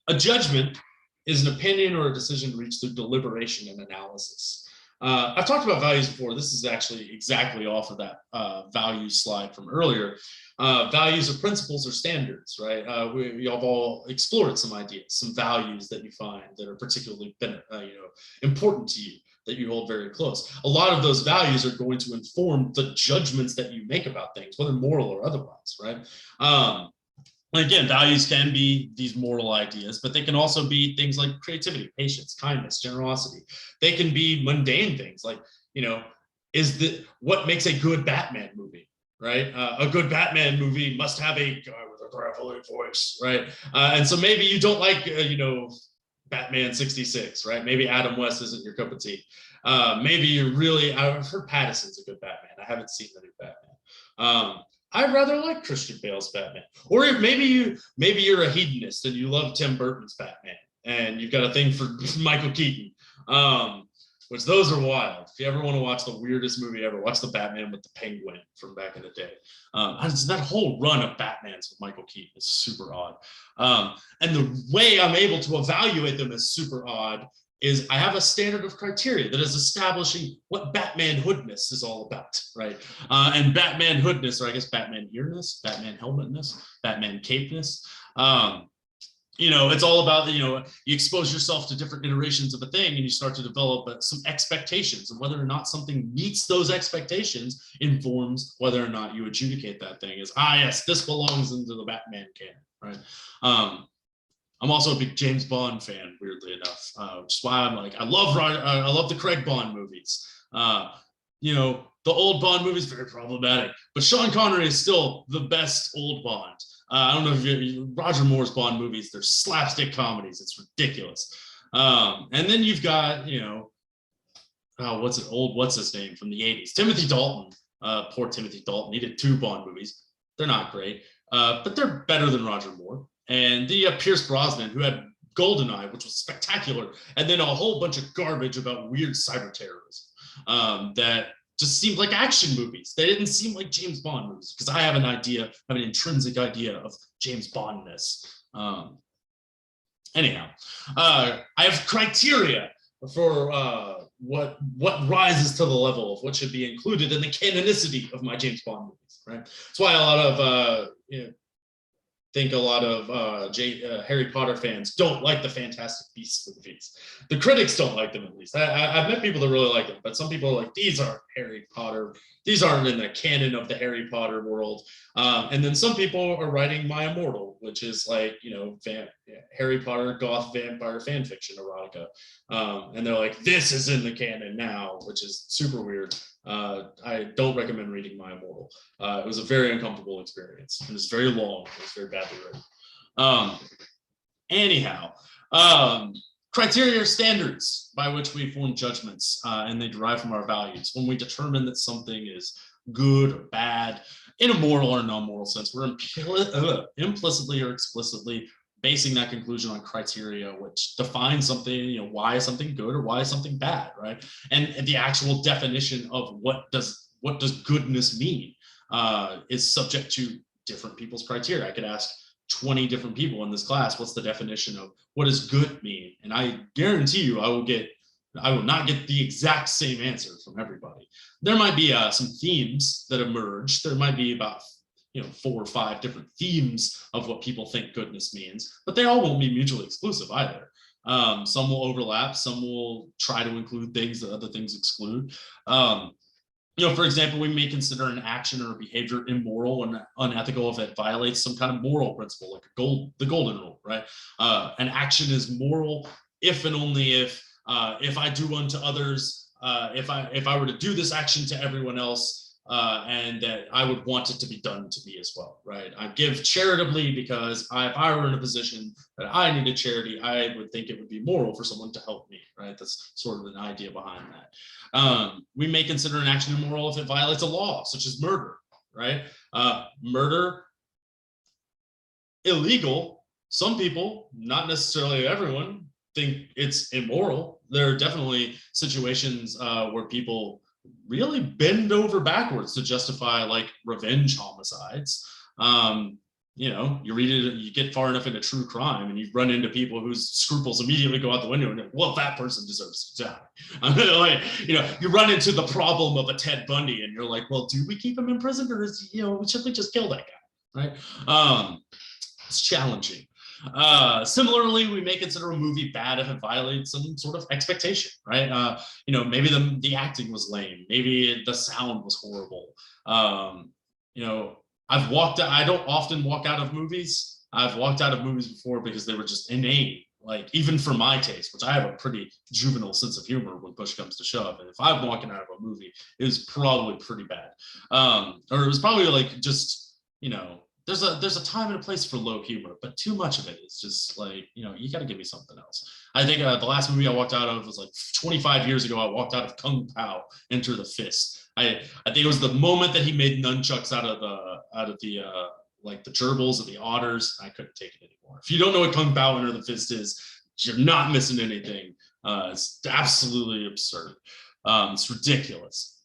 A judgment is an opinion or a decision reached through deliberation and analysis. I've talked about values before. This is actually exactly off of that values slide from earlier. Values are principles or standards, right? We have all explored some ideas, some values that you find that are particularly important to you, that you hold very close. A lot of those values are going to inform the judgments that you make about things, whether moral or otherwise, right? Again, values can be these moral ideas, but they can also be things like creativity, patience, kindness, generosity. They can be mundane things like, what makes a good Batman movie, right? A good Batman movie must have a guy with a gravelly voice, right? And so maybe you don't like, Batman 66, right? Maybe Adam West isn't your cup of tea. Maybe you're really, I've heard Pattinson's a good Batman. I haven't seen the new Batman. I rather like Christian Bale's Batman. Or maybe you're a hedonist and you love Tim Burton's Batman and you've got a thing for Michael Keaton, which those are wild. If you ever want to watch the weirdest movie ever, watch the Batman with the Penguin from back in the day. That whole run of Batmans with Michael Keaton is super odd. And the way I'm able to evaluate them as super odd is I have a standard of criteria that is establishing what Batman hoodness is all about, right? And Batman hoodness, or I guess Batman earness, Batman helmetness, Batman capeness. It's all about, you expose yourself to different iterations of a thing and you start to develop some expectations, and whether or not something meets those expectations informs whether or not you adjudicate that thing as, yes, this belongs into the Batman canon, right? I'm also a big James Bond fan, weirdly enough, which is why I'm like, I love the Craig Bond movies. The old Bond movies very problematic, but Sean Connery is still the best old Bond. I don't know if Roger Moore's Bond movies, they're slapstick comedies. It's ridiculous. And then you've got, what's his name from the 80s? Timothy Dalton. Poor Timothy Dalton. He did 2 Bond movies. They're not great, but they're better than Roger Moore. And the Pierce Brosnan, who had GoldenEye, which was spectacular, and then a whole bunch of garbage about weird cyber terrorism that just seemed like action movies. They didn't seem like James Bond movies, because I have an intrinsic idea of James Bondness. Anyhow, I have criteria for what rises to the level of what should be included in the canonicity of my James Bond movies. Right. That's why a lot of Harry Potter fans don't like the Fantastic Beasts movies. The critics don't like them, at least. I've met people that really like them, but some people are like, these aren't Harry Potter. These aren't in the canon of the Harry Potter world. And then some people are writing My Immortal, which is like, Harry Potter goth vampire fan fiction erotica. And they're like, this is in the canon now, which is super weird. I don't recommend reading My Immortal. It was a very uncomfortable experience. It was very long. It was very badly written. Anyhow, criteria are standards by which we form judgments, and they derive from our values. When we determine that something is good or bad, in a moral or non-moral sense, we're implicitly or explicitly basing that conclusion on criteria which define something, why is something good or why is something bad, right? And the actual definition of what does goodness mean is subject to different people's criteria. I could ask 20 different people in this class, what's the definition of what does good mean? And I guarantee you I will not get the exact same answer from everybody. There might be some themes that emerge. There might be about 4 or 5 different themes of what people think goodness means, but they all won't be mutually exclusive either. Some will overlap, some will try to include things that other things exclude. For example, we may consider an action or a behavior immoral and unethical if it violates some kind of moral principle, like the golden rule, right? An action is moral if and only if I do unto others, if I were to do this action to everyone else, and that I would want it to be done to me as well, right? I give charitably because if I were in a position that I needed charity, I would think it would be moral for someone to help me, right? That's sort of an idea behind that. We may consider an action immoral if it violates a law, such as murder, right? Murder, illegal. Some people, not necessarily everyone, think it's immoral. There are definitely situations where people really bend over backwards to justify like revenge homicides. You read it, you get far enough into true crime and you run into people whose scruples immediately go out the window and you're like, well, that person deserves to die. You run into the problem of a Ted Bundy and you're like, well, do we keep him in prison or should we just kill that guy, right? It's challenging. Similarly, we may consider a movie bad if it violates some sort of expectation, right? Maybe the acting was lame, maybe the sound was horrible. I don't often walk out of movies. I've walked out of movies before because they were just inane, like even for my taste, which I have a pretty juvenile sense of humor when push comes to shove. And if I'm walking out of a movie, it was probably pretty bad. Or it was probably like just, there's a time and a place for low humor, but too much of it is just like, you got to give me something else. I think the last movie I walked out of was like 25 years ago. I walked out of Kung Pao, Enter the Fist. I think it was the moment that he made nunchucks out of the like the gerbils of the otters. I couldn't take it anymore. If you don't know what Kung Pao, Enter the Fist is, you're not missing anything. It's absolutely absurd. It's ridiculous.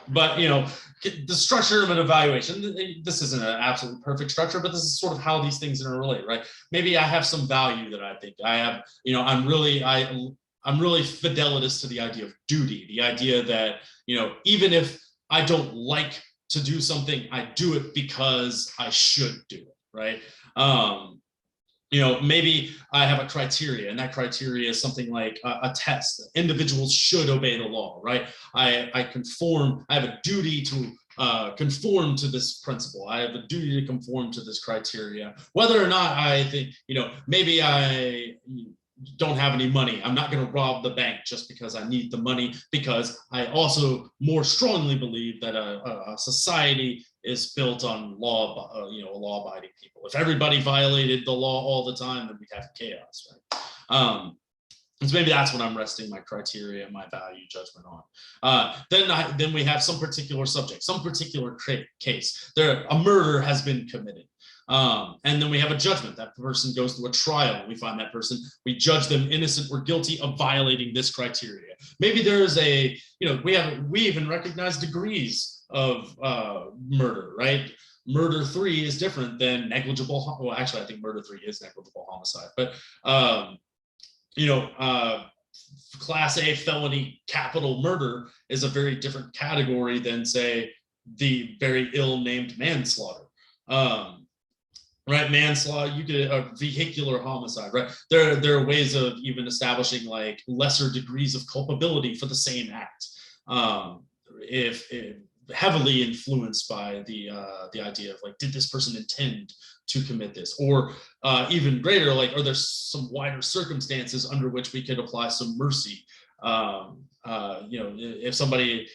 But the structure of an evaluation, this isn't an absolute perfect structure, but this is sort of how these things interrelate, right? Maybe I have some value that I think I have, I'm really fidelitous to the idea of duty, the idea that, even if I don't like to do something, I do it because I should do it, right? Maybe I have a criteria, and that criteria is something like a test. Individuals should obey the law, right? I conform. I have a duty to conform to this principle. I have a duty to conform to this criteria, whether or not I think, maybe I don't have any money. I'm not going to rob the bank just because I need the money, because I also more strongly believe that a society is built on law, law-abiding people. If everybody violated the law all the time, then we'd have chaos, right? And so maybe that's what I'm resting my criteria, my value judgment on. Then we have some particular subject, some particular case. A murder has been committed. And then we have a judgment. That person goes through a trial. We find that person, we judge them innocent or guilty of violating this criteria. Maybe there is we even recognize degrees of murder, right? Murder 3 is different than negligible. Well, actually, I think murder 3 is negligible homicide, but class A felony capital murder is a very different category than, say, the very ill-named manslaughter. Right, manslaughter, you get a vehicular homicide, right? There are ways of even establishing like lesser degrees of culpability for the same act, if heavily influenced by the idea of like, did this person intend to commit this, or even greater, like, are there some wider circumstances under which we could apply some mercy? If somebody,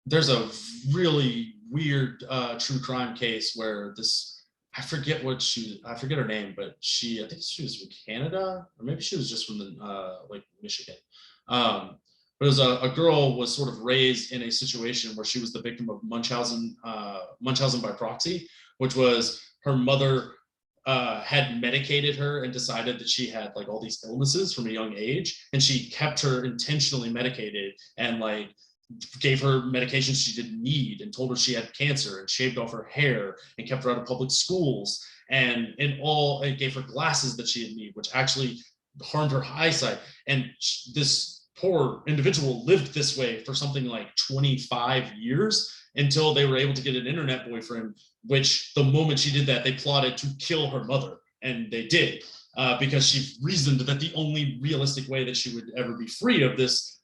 there's a really weird true crime case where I forget her name, but I think she was from Canada, or maybe she was just from Michigan. But it was a girl was sort of raised in a situation where she was the victim of Munchausen by proxy, which was her mother had medicated her and decided that she had like all these illnesses from a young age, and she kept her intentionally medicated and like gave her medications she didn't need and told her she had cancer and shaved off her hair and kept her out of public schools, and gave her glasses that she didn't need, which actually harmed her eyesight. And this poor individual lived this way for something like 25 years until they were able to get an internet boyfriend, which the moment she did that, they plotted to kill her mother. And they did, because she reasoned that the only realistic way that she would ever be free of this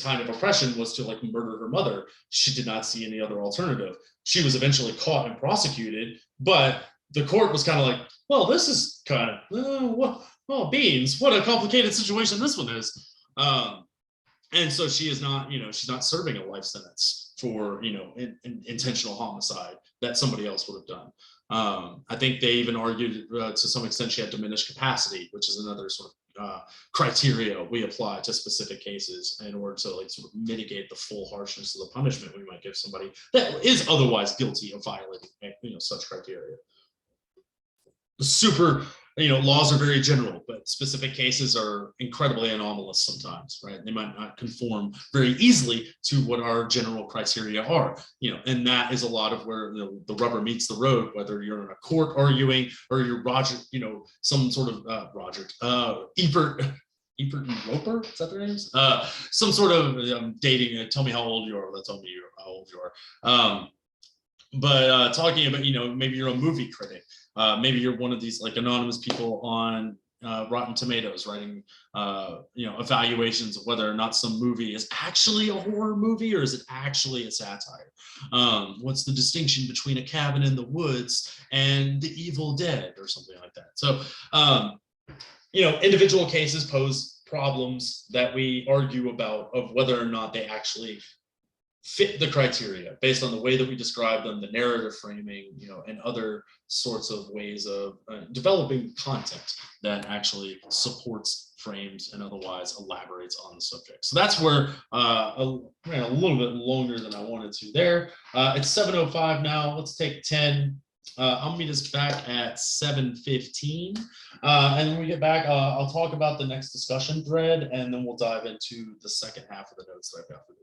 kind of oppression was to like murder her mother. She did not see any other alternative. She was eventually caught and prosecuted, but the court was kind of like, well, this is kind of, beans, what a complicated situation this one is. And so she is not, she's not serving a life sentence for, intentional homicide that somebody else would have done. I think they even argued to some extent she had diminished capacity, which is another sort of criteria we apply to specific cases in order to like sort of mitigate the full harshness of the punishment we might give somebody that is otherwise guilty of violating, such criteria. Laws are very general, but specific cases are incredibly anomalous sometimes, right? They might not conform very easily to what our general criteria are, and that is a lot of where the rubber meets the road, whether you're in a court arguing or you're some sort of Ebert and Roper, is that their names? Some sort of dating, tell me how old you are, let's tell me how old you are. But talking about, maybe you're a movie critic. Maybe you're one of these like anonymous people on Rotten Tomatoes writing, evaluations of whether or not some movie is actually a horror movie or is it actually a satire. What's the distinction between A Cabin in the Woods and The Evil Dead or something like that. So, individual cases pose problems that we argue about of whether or not they actually fit the criteria based on the way that we describe them, the narrative framing, and other sorts of ways of developing content that actually supports, frames, and otherwise elaborates on the subject. So that's where a little bit longer than I wanted to there. It's 7:05 now. Let's take 10. I'll meet us back at 7:15. And when we get back, I'll talk about the next discussion thread, and then we'll dive into the second half of the notes that I've got for today.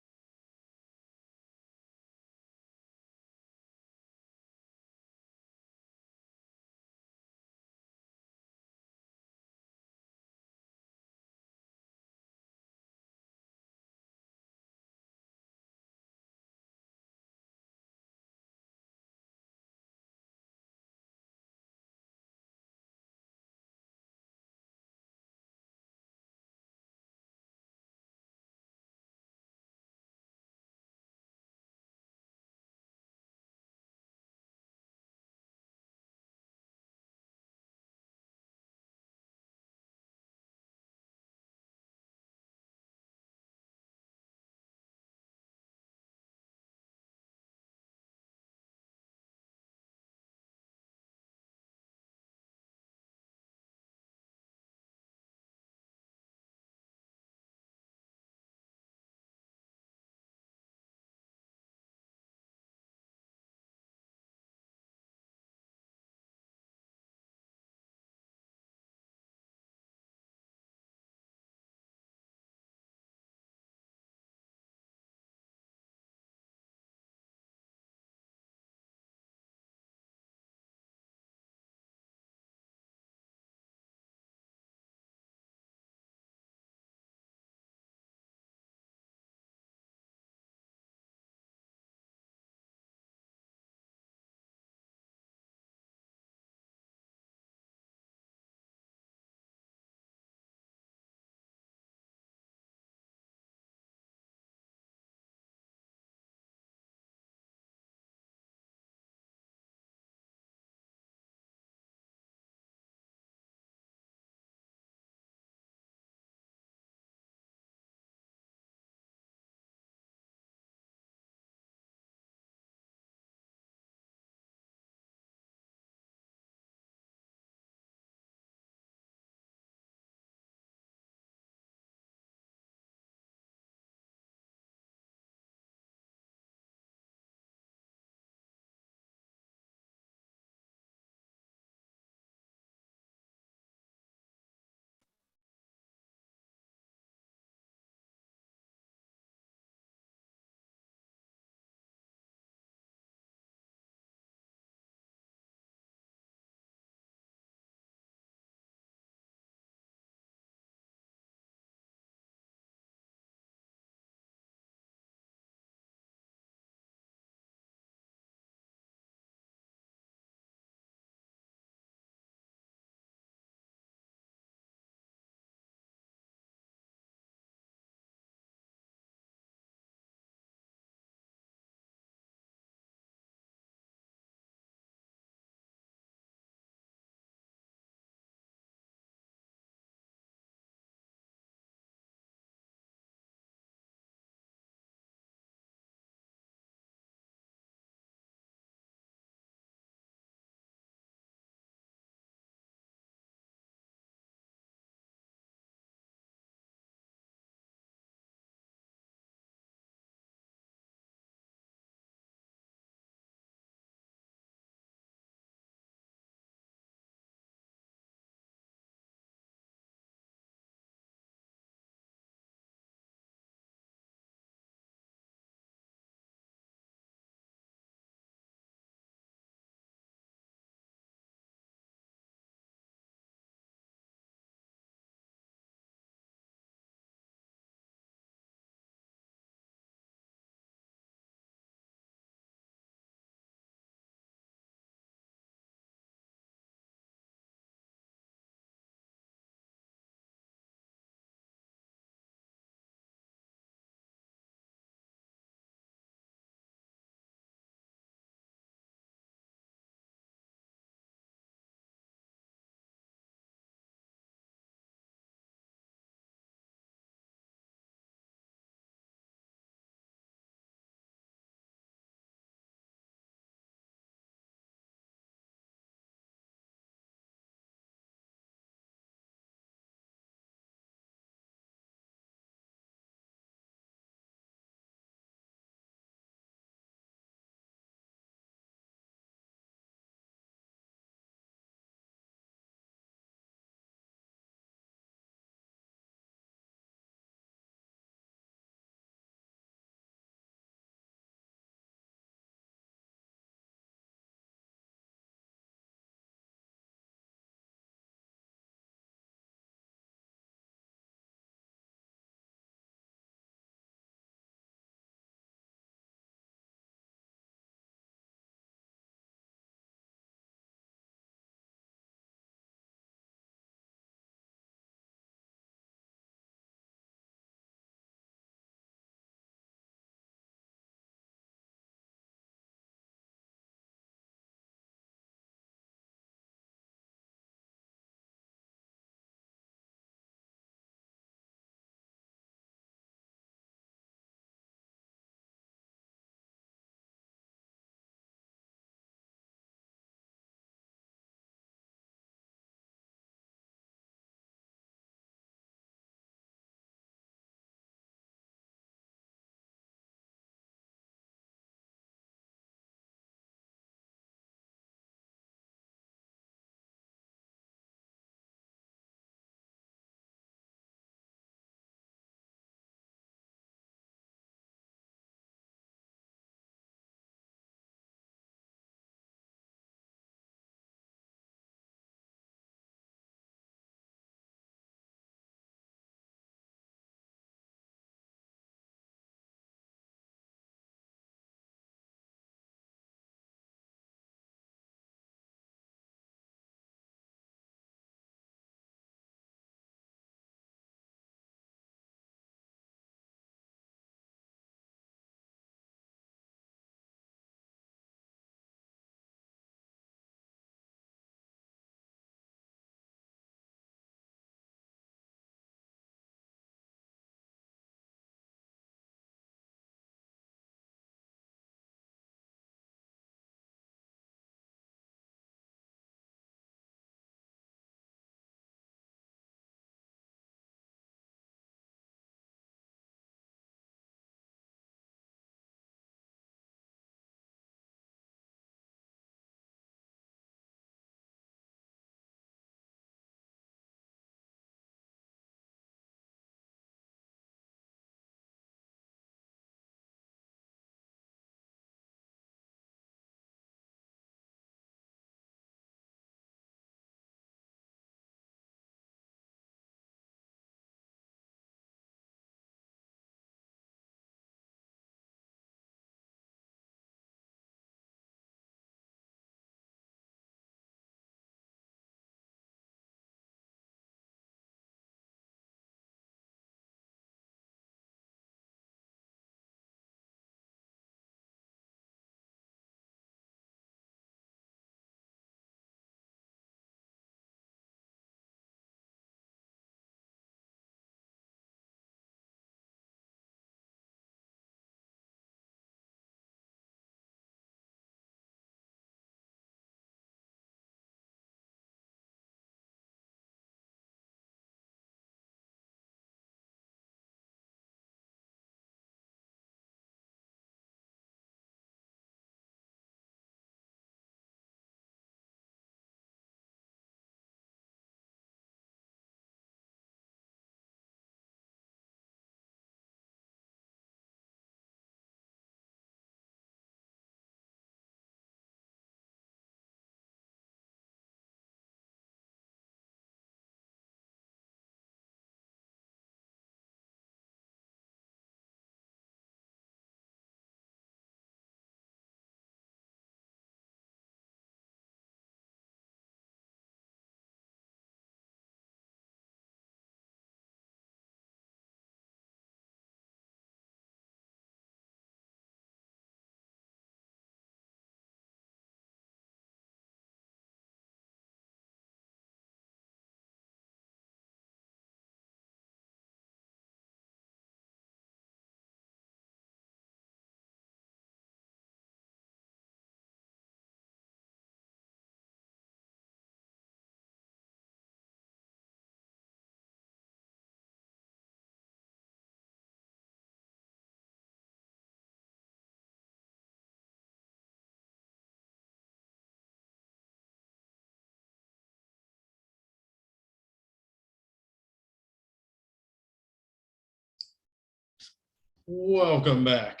Welcome back.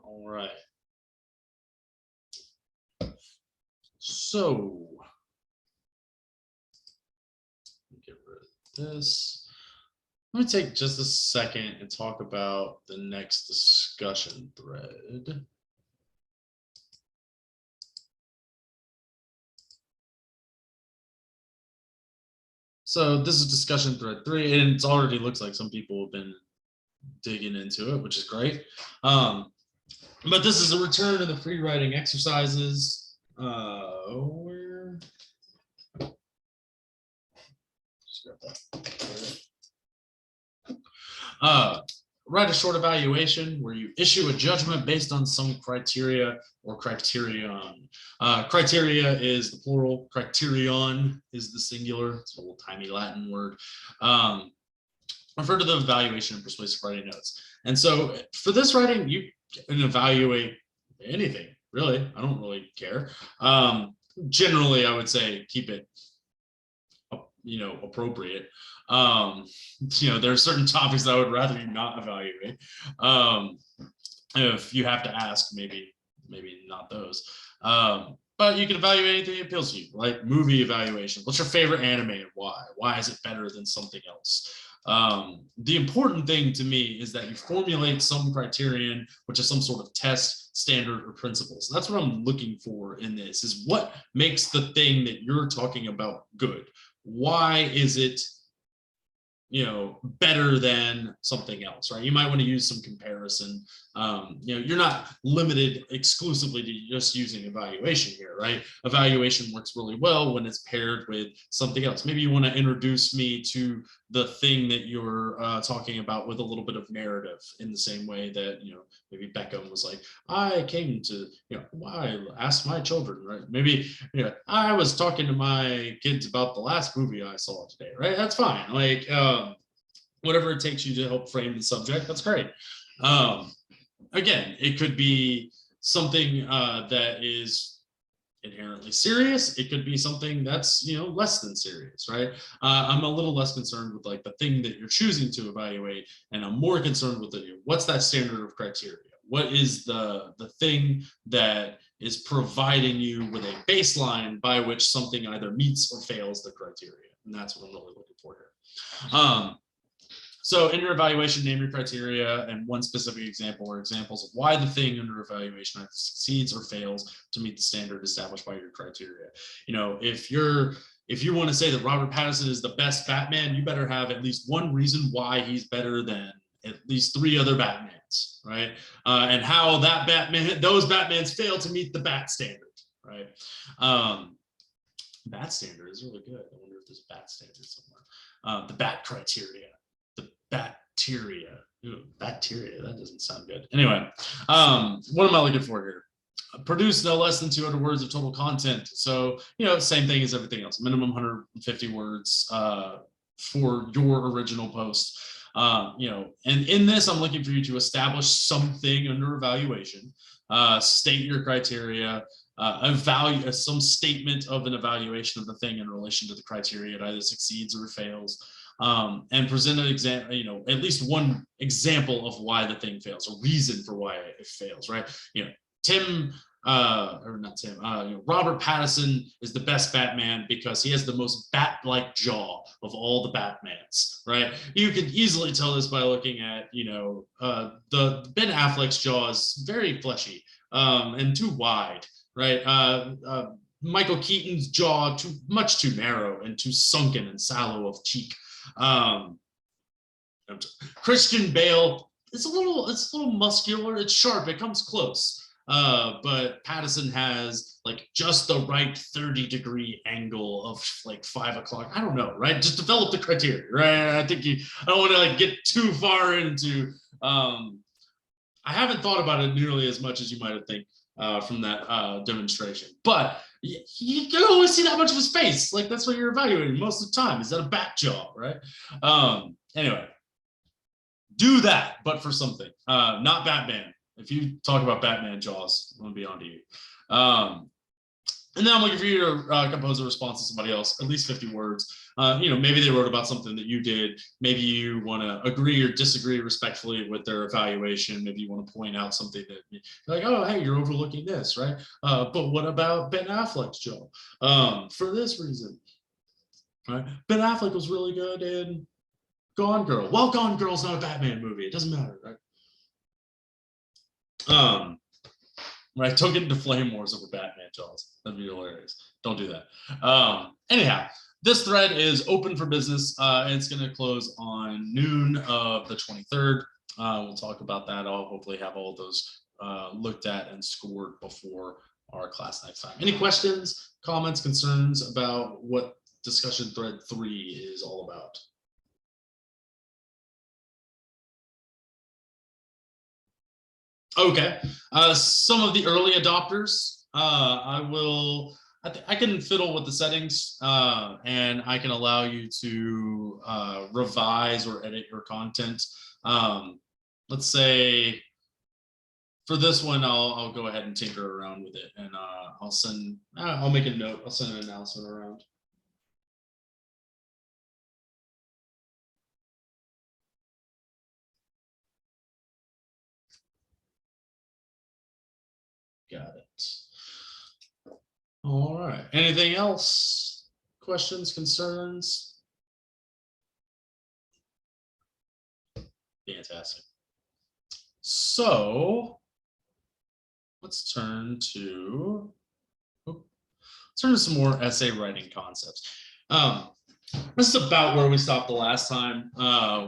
All right. So, get rid of this. Let me take just a second and talk about the next discussion thread. So this is discussion thread 3, and it already looks like some people have been digging into it, which is great. But this is a return to the free writing exercises. Where? Write a short evaluation where you issue a judgment based on some criteria or criterion. Criteria is the plural, criterion is the singular. It's a little tiny Latin word. Refer to the evaluation and persuasive writing notes. And so for this writing, you can evaluate anything, really. I don't really care. Generally, I would say keep it, appropriate. There are certain topics that I would rather you not evaluate. If you have to ask, maybe not those. But you can evaluate anything that appeals to you, like movie evaluation. What's your favorite anime and why? Why is it better than something else? The important thing to me is that you formulate some criterion, which is some sort of test, standard, or principle. So that's what I'm looking for in this, is what makes the thing that you're talking about good? Why is it better than something else, right? You might want to use some comparison. You're not limited exclusively to just using evaluation here, right? Evaluation works really well when it's paired with something else. Maybe you want to introduce me to the thing that you're talking about with a little bit of narrative, in the same way that, maybe Beckham was like, I came to, I asked my children, right? Maybe, I was talking to my kids about the last movie I saw today, right? That's fine. Like, whatever it takes you to help frame the subject, that's great. Again, it could be something that is inherently serious. It could be something that's less than serious, right? I'm a little less concerned with like the thing that you're choosing to evaluate, and I'm more concerned with what's that standard of criteria? What is the thing that is providing you with a baseline by which something either meets or fails the criteria? And that's what I'm really looking for here. So in your evaluation, name your criteria and one specific example or examples of why the thing under evaluation either succeeds or fails to meet the standard established by your criteria. If you want to say that Robert Pattinson is the best Batman, you better have at least one reason why he's better than at least 3 other Batmans, right? And how those Batmans fail to meet the Bat standard, right? Bat standard is really good. I wonder if there's a Bat standard somewhere. The Bat criteria. Bacteria. Ooh, bacteria, that doesn't sound good. Anyway, what am I looking for here? Produce no less than 200 words of total content. So, same thing as everything else, minimum 150 words for your original post. And in this, I'm looking for you to establish something under evaluation, state your criteria, some statement of an evaluation of the thing in relation to the criteria. It either succeeds or fails. And present an example, at least one example of why the thing fails, a reason for why it fails, right? Robert Pattinson is the best Batman because he has the most bat-like jaw of all the Batmans, right? You can easily tell this by looking at, the Ben Affleck's jaw is very fleshy and too wide, right? Michael Keaton's jaw much too narrow and too sunken and sallow of cheek. Christian Bale, it's a little muscular, it's sharp, it comes close. But Pattinson has like just the right 30-degree angle of like 5 o'clock. I don't know, right? Just develop the criteria, right? I don't want to like get too far into. I haven't thought about it nearly as much as you might have think from that demonstration, but you can always see that much of his face. Like that's what you're evaluating most of the time. Is that a bat jaw, right? Anyway, do that, but for something, not Batman. If you talk about Batman jaws, I'm gonna be on to you. And then I'm looking for you to compose a response to somebody else, at least 50 words. Maybe they wrote about something that you did. Maybe you want to agree or disagree respectfully with their evaluation. Maybe you want to point out something that you're like, oh, hey, you're overlooking this, right? But what about Ben Affleck's job? For this reason, right? Ben Affleck was really good in Gone Girl. Well, Gone Girl's not a Batman movie. It doesn't matter, right? Right, don't get into flame wars over Batman, Charles. That'd be hilarious. Don't do that. Anyhow, this thread is open for business. It's going to close on noon of the 23rd. We'll talk about that. I'll hopefully have all of those looked at and scored before our class next time. Any questions, comments, concerns about what discussion thread 3 is all about? Okay, some of the early adopters, I can fiddle with the settings, and I can allow you to revise or edit your content. Let's say for this one, I'll go ahead and tinker around with it, and I'll make a note. I'll send an announcement around. Got it. All right. Anything else? Questions, concerns? Fantastic. So let's turn to some more essay writing concepts. This is about where we stopped the last time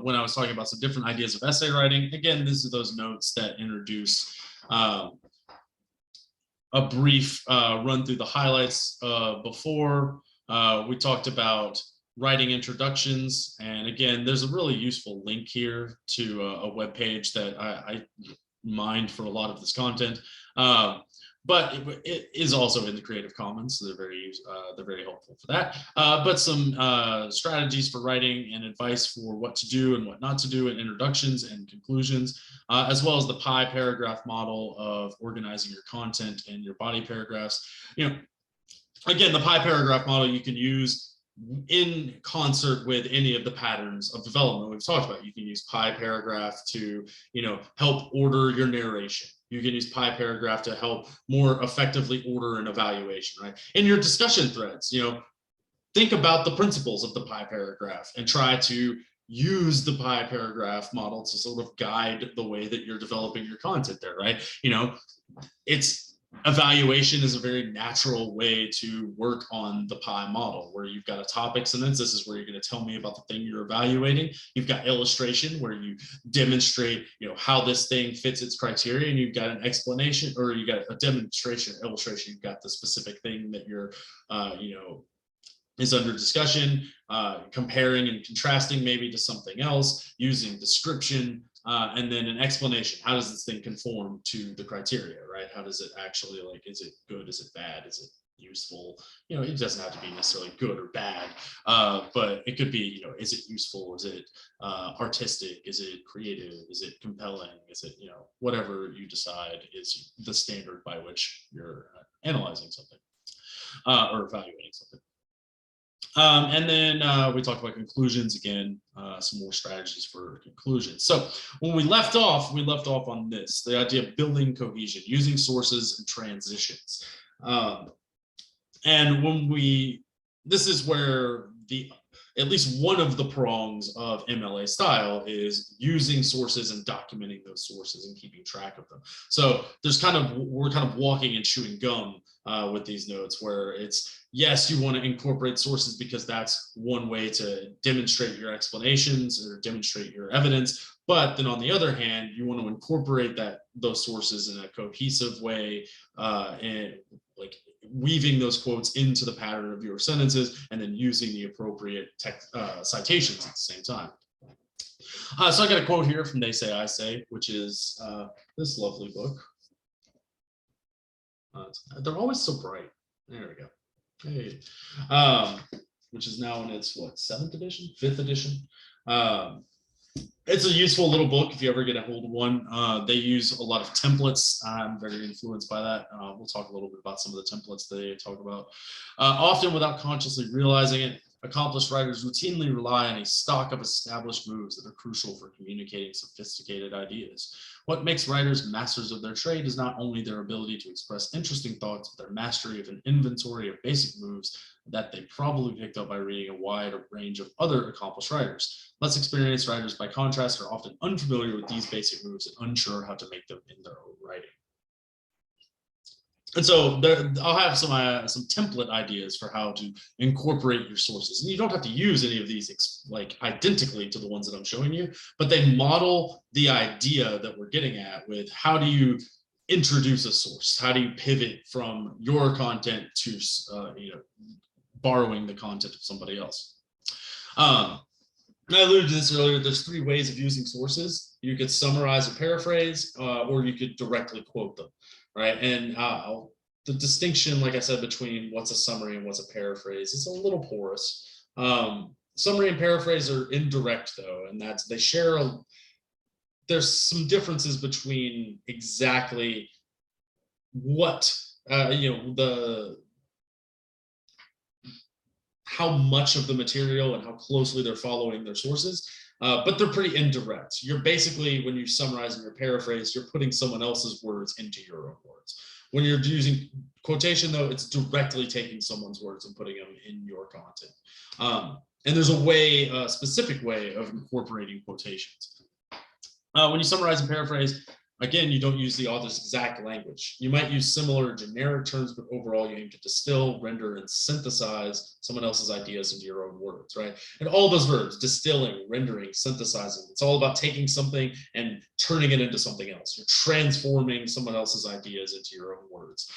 when I was talking about some different ideas of essay writing. Again, these are those notes that introduce a brief run through the highlights before. We talked about writing introductions. And again, there's a really useful link here to a web page that I mined for a lot of this content. But it is also in the Creative Commons, so they're very helpful for that. But some strategies for writing and advice for what to do and what not to do in introductions and conclusions, as well as the pie paragraph model of organizing your content and your body paragraphs. Again, the pie paragraph model you can use in concert with any of the patterns of development we've talked about. You can use pie paragraph to help order your narration. You can use pie paragraph to help more effectively order an evaluation, right? In your discussion threads, think about the principles of the pie paragraph and try to use the pie paragraph model to sort of guide the way that you're developing your content there, right? Evaluation is a very natural way to work on the pie model, where you've got a topic sentence. This is where you're going to tell me about the thing you're evaluating. You've got illustration, where you demonstrate, how this thing fits its criteria, and you've got an explanation, or you got a demonstration, illustration. You've got the specific thing that you're, is under discussion, comparing and contrasting maybe to something else, using description, and then an explanation. How does this thing conform to the criteria, right? How does it actually, is it good? Is it bad? Is it useful? It doesn't have to be necessarily good or bad, but it could be, is it useful? Is it artistic? Is it creative? Is it compelling? Is it, whatever you decide is the standard by which you're analyzing something or evaluating something. And then we talked about conclusions again, some more strategies for conclusions. So when we left off on this, the idea of building cohesion, using sources and transitions. And this is where at least one of the prongs of MLA style is using sources and documenting those sources and keeping track of them. So we're kind of walking and chewing gum with these notes, where it's, yes, you want to incorporate sources because that's one way to demonstrate your explanations or demonstrate your evidence. But then on the other hand, you want to incorporate those sources in a cohesive way, and weaving those quotes into the pattern of your sentences, and then using the appropriate citations at the same time. So I got a quote here from They Say, I Say, which is this lovely book. They're always so bright. There we go. Hey. Which is now in its 7th edition, 5th edition. It's a useful little book if you ever get a hold of one. They use a lot of templates. I'm very influenced by that. We'll talk a little bit about some of the templates they talk about. Often without consciously realizing it, accomplished writers routinely rely on a stock of established moves that are crucial for communicating sophisticated ideas. What makes writers masters of their trade is not only their ability to express interesting thoughts, but their mastery of an inventory of basic moves that they probably picked up by reading a wide range of other accomplished writers. Less experienced writers, by contrast, are often unfamiliar with these basic moves and unsure how to make them in their own writing. And so I'll have some template ideas for how to incorporate your sources. And you don't have to use any of these like identically to the ones that I'm showing you, but they model the idea that we're getting at with how do you introduce a source? How do you pivot from your content to borrowing the content of somebody else? I alluded to this earlier. There's 3 ways of using sources. You could summarize or paraphrase, or you could directly quote them, right? And the distinction, like I said, between what's a summary and what's a paraphrase is a little porous. Summary and paraphrase are indirect, though, and there's some differences between exactly what, how much of the material and how closely they're following their sources, but they're pretty indirect. You're basically, when you summarize and you paraphrase, you're putting someone else's words into your own words. When you're using quotation, though, it's directly taking someone's words and putting them in your content. And there's a specific way of incorporating quotations. When you summarize and paraphrase, again, you don't use the author's exact language. You might use similar generic terms, but overall you aim to distill, render, and synthesize someone else's ideas into your own words, right? And all those verbs, distilling, rendering, synthesizing, it's all about taking something and turning it into something else. You're transforming someone else's ideas into your own words.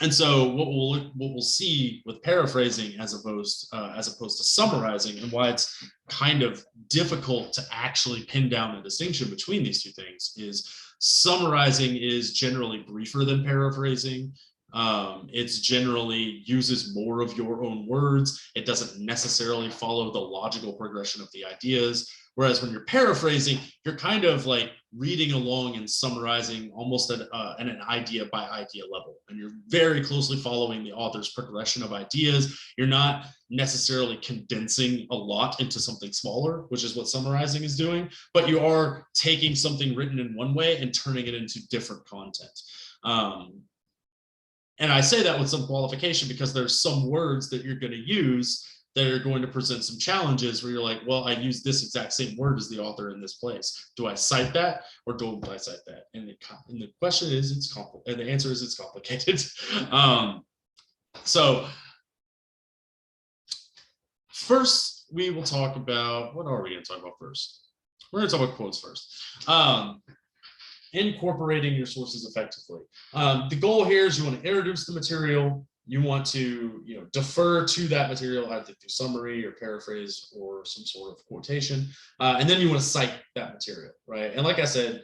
And so what we'll see with paraphrasing as opposed to summarizing, and why it's kind of difficult to actually pin down a distinction between these 2 things, is summarizing is generally briefer than paraphrasing. It's generally uses more of your own words. It doesn't necessarily follow the logical progression of the ideas. Whereas when you're paraphrasing, you're kind of like reading along and summarizing almost at an idea by idea level. And you're very closely following the author's progression of ideas. You're not necessarily condensing a lot into something smaller, which is what summarizing is doing, but you are taking something written in one way and turning it into different content. And I say that with some qualification because there's some words that you're going to use that are going to present some challenges where you're like, well, I use this exact same word as the author in this place. Do I cite that or don't I cite that? And the question is, and the answer is it's complicated. So first, we will talk about, what are we going to talk about first? We're going to talk about quotes first. Incorporating your sources effectively. The goal here is you want to introduce the material. You want to defer to that material either through summary or paraphrase or some sort of quotation, and then you want to cite that material, right? And like I said,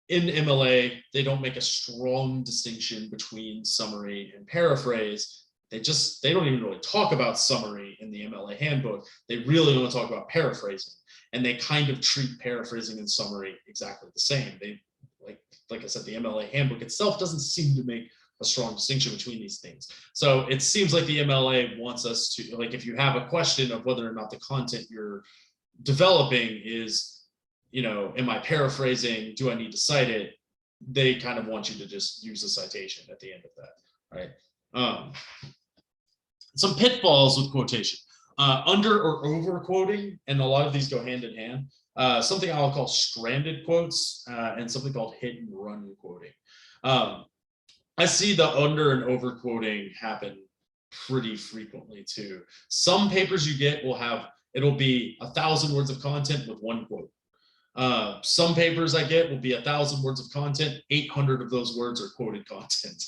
in MLA, they don't make a strong distinction between summary and paraphrase. They don't even really talk about summary in the MLA handbook. They really want to talk about paraphrasing, and they kind of treat paraphrasing and summary exactly the same. They, like I said, the MLA handbook itself doesn't seem to make a strong distinction between these things. So it seems like the MLA wants us to, like, if you have a question of whether or not the content you're developing is, am I paraphrasing? Do I need to cite it? They kind of want you to just use a citation at the end of that, right? Some pitfalls with quotation. Under or over quoting, and a lot of these go hand in hand. Something I'll call stranded quotes and something called hit and run quoting. I see the under and over quoting happen pretty frequently too. Some papers you get it'll be 1,000 words of content with 1 quote. Some papers I get will be 1,000 words of content, 800 of those words are quoted content.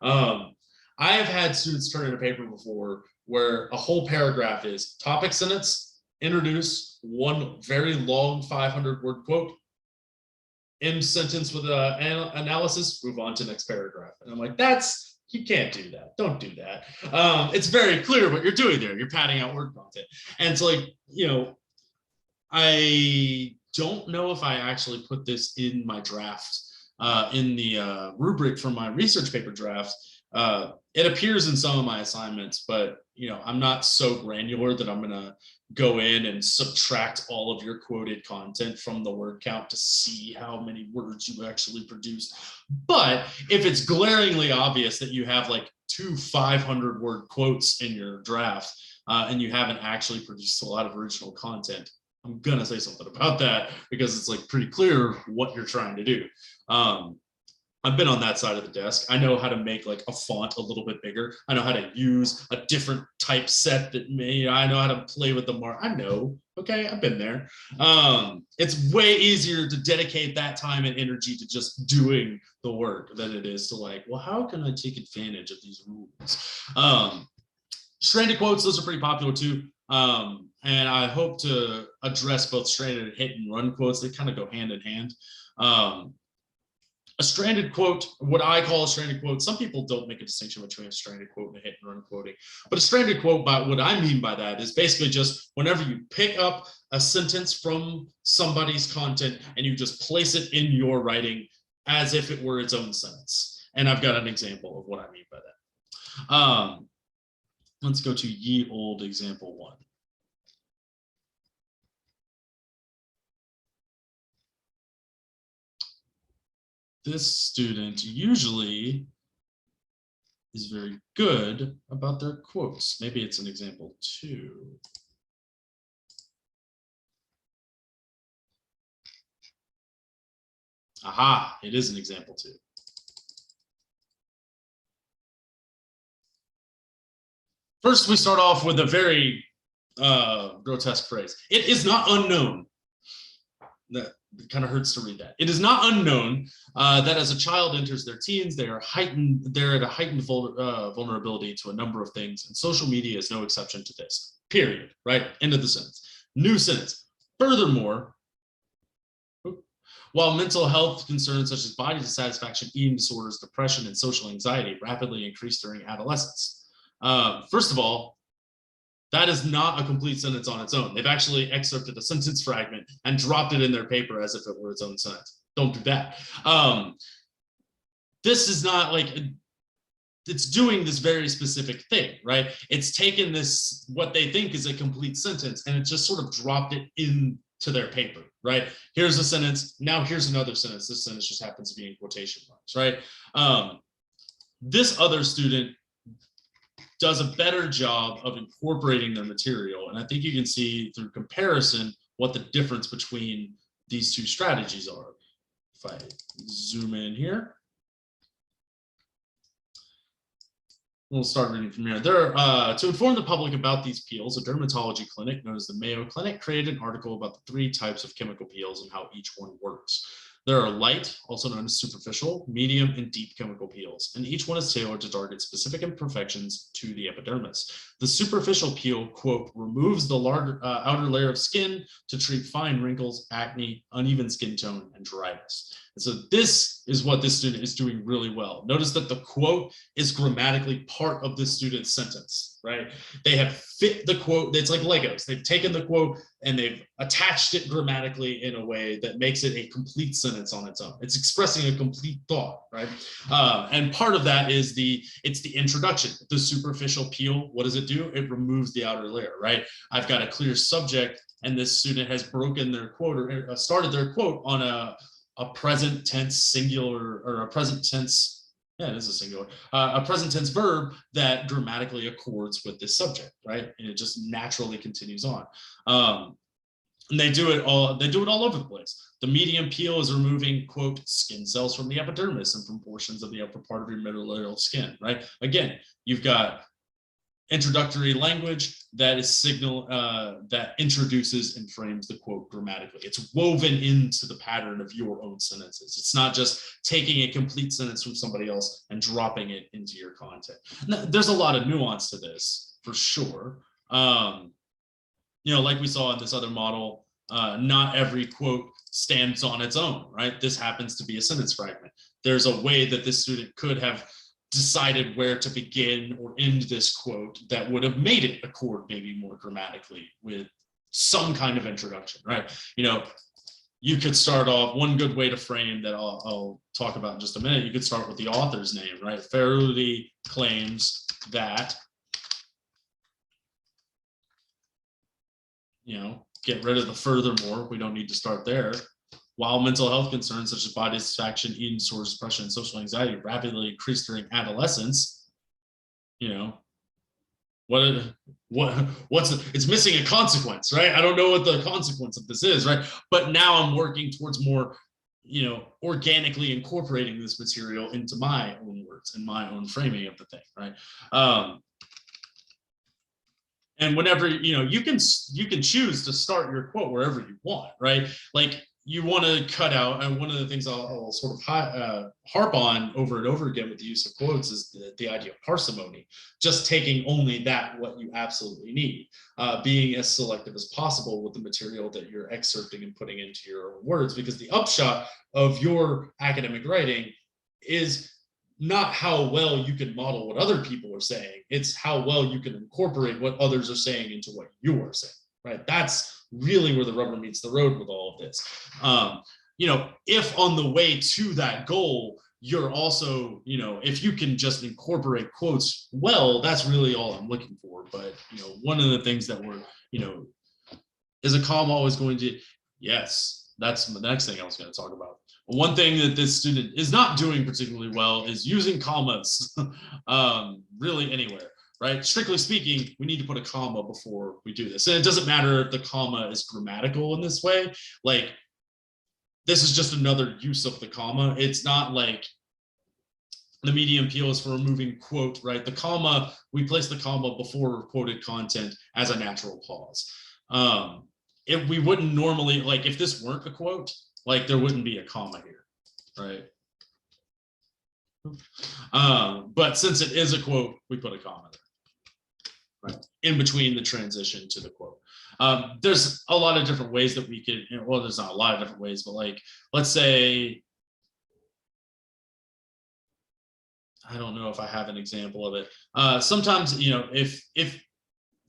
I have had students turn in a paper before where a whole paragraph is topic sentence, introduce, 1 very long 500-word quote, end sentence with an analysis, move on to next paragraph. And I'm like, you can't do that. Don't do that. It's very clear what you're doing there. You're padding out word content. And it's like, I don't know if I actually put this in my draft, in the rubric for my research paper draft. It appears in some of my assignments, but I'm not so granular that I'm gonna go in and subtract all of your quoted content from the word count to see how many words you actually produced. But if it's glaringly obvious that you have like 2 500-word quotes in your draft, and you haven't actually produced a lot of original content, I'm gonna say something about that, because it's like pretty clear what you're trying to do. I've been on that side of the desk. I know how to make like a font a little bit bigger. I know how to use a different typeset I know how to play with the mark. I know, okay, I've been there. It's way easier to dedicate that time and energy to just doing the work than it is to like, well, how can I take advantage of these rules? Stranded quotes, those are pretty popular too. And I hope to address both stranded and hit and run quotes. They kind of go hand in hand. A stranded quote, what I call a stranded quote, some people don't make a distinction between a stranded quote and a hit and run quoting. But a stranded quote, by what I mean by that, is basically just whenever you pick up a sentence from somebody's content and you just place it in your writing as if it were its own sentence. And I've got an example of what I mean by that. Let's go to ye old example 1. This student usually is very good about their quotes. Maybe it's an example 2. Aha, it is an example 2. First, we start off with a very grotesque phrase. It is not unknown. That kind of hurts to read that. It is not unknown that as a child enters their teens, they're at a heightened vulnerability to a number of things, and social media is no exception to this. Period. Right? End of the sentence. New sentence. Furthermore, while mental health concerns such as body dissatisfaction, eating disorders, depression, and social anxiety rapidly increase during adolescence. First of all, that is not a complete sentence on its own. They've actually excerpted a sentence fragment and dropped it in their paper as if it were its own sentence. Don't do that. This is not like, it's doing this very specific thing, right? It's taken this, what they think is a complete sentence, and it just sort of dropped it into their paper, right? Here's a sentence, now here's another sentence. This sentence just happens to be in quotation marks, right? This other student does a better job of incorporating their material. And I think you can see through comparison what the difference between these 2 strategies are. If I zoom in here, we'll start reading from here. To inform the public about these peels, a dermatology clinic known as the Mayo Clinic created an article about the 3 types of chemical peels and how each one works. There are light, also known as superficial, medium, and deep chemical peels, and each one is tailored to target specific imperfections to the epidermis. The superficial peel, quote, removes the outer layer of skin to treat fine wrinkles, acne, uneven skin tone, and dryness. And so this is what this student is doing really well. Notice that the quote is grammatically part of this student's sentence, right? They have fit the quote. It's like Legos. They've taken the quote and they've attached it grammatically in a way that makes it a complete sentence on its own. It's expressing a complete thought, right? And part of that is it's the introduction. The superficial peel, what does it do? It removes the outer layer, right? I've got a clear subject, and this student has broken their quote or started their quote on a present tense singular, or a present tense, yeah, it is a singular, a present tense verb that grammatically accords with this subject, right? And it just naturally continues on. And they do it all over the place. The medium peel is removing, quote, skin cells from the epidermis and from portions of the upper part of your middle skin, right? Again, you've got introductory language that is that introduces and frames the quote grammatically. It's woven into the pattern of your own sentences. It's not just taking a complete sentence from somebody else and dropping it into your content. Now, there's a lot of nuance to this, for sure. Like we saw in this other model, not every quote stands on its own, right? This happens to be a sentence fragment. There's a way that this student could have decided where to begin or end this quote that would have made it accord maybe more grammatically with some kind of introduction, right? You could start off, one good way to frame that I'll talk about in just a minute, you could start with the author's name, right? Fairly claims that, get rid of the furthermore, we don't need to start there. While mental health concerns such as body dissatisfaction, eating disorders, depression, and social anxiety rapidly increase during adolescence, it's missing a consequence, right? I don't know what the consequence of this is, right? But now I'm working towards more, organically incorporating this material into my own words and my own framing of the thing, right? And whenever, you can choose to start your quote wherever you want, right? Like, you want to cut out, and one of the things I'll sort of harp on over and over again with the use of quotes is the idea of parsimony, just taking only what you absolutely need, being as selective as possible with the material that you're excerpting and putting into your own words, because the upshot of your academic writing is not how well you can model what other people are saying, it's how well you can incorporate what others are saying into what you are saying, right? That's really where the rubber meets the road with all of this. If on the way to that goal, you're also, if you can just incorporate quotes well, that's really all I'm looking for. But, one of the things that we're, is a comma always going to, yes, that's the next thing I was going to talk about. One thing that this student is not doing particularly well is using commas really anywhere. Right? Strictly speaking, we need to put a comma before we do this. And it doesn't matter if the comma is grammatical in this way. Like, this is just another use of the comma. It's not like the medium appeal is for removing quote, right? The comma, we place the comma before quoted content as a natural pause. If we wouldn't normally, like, if this weren't a quote, like, there wouldn't be a comma here, right? But since it is a quote, we put a comma there. Right, in between the transition to the quote. There's a lot of different ways that we could, well, there's not a lot of different ways, but like, let's say, I don't know if I have an example of it. Sometimes, if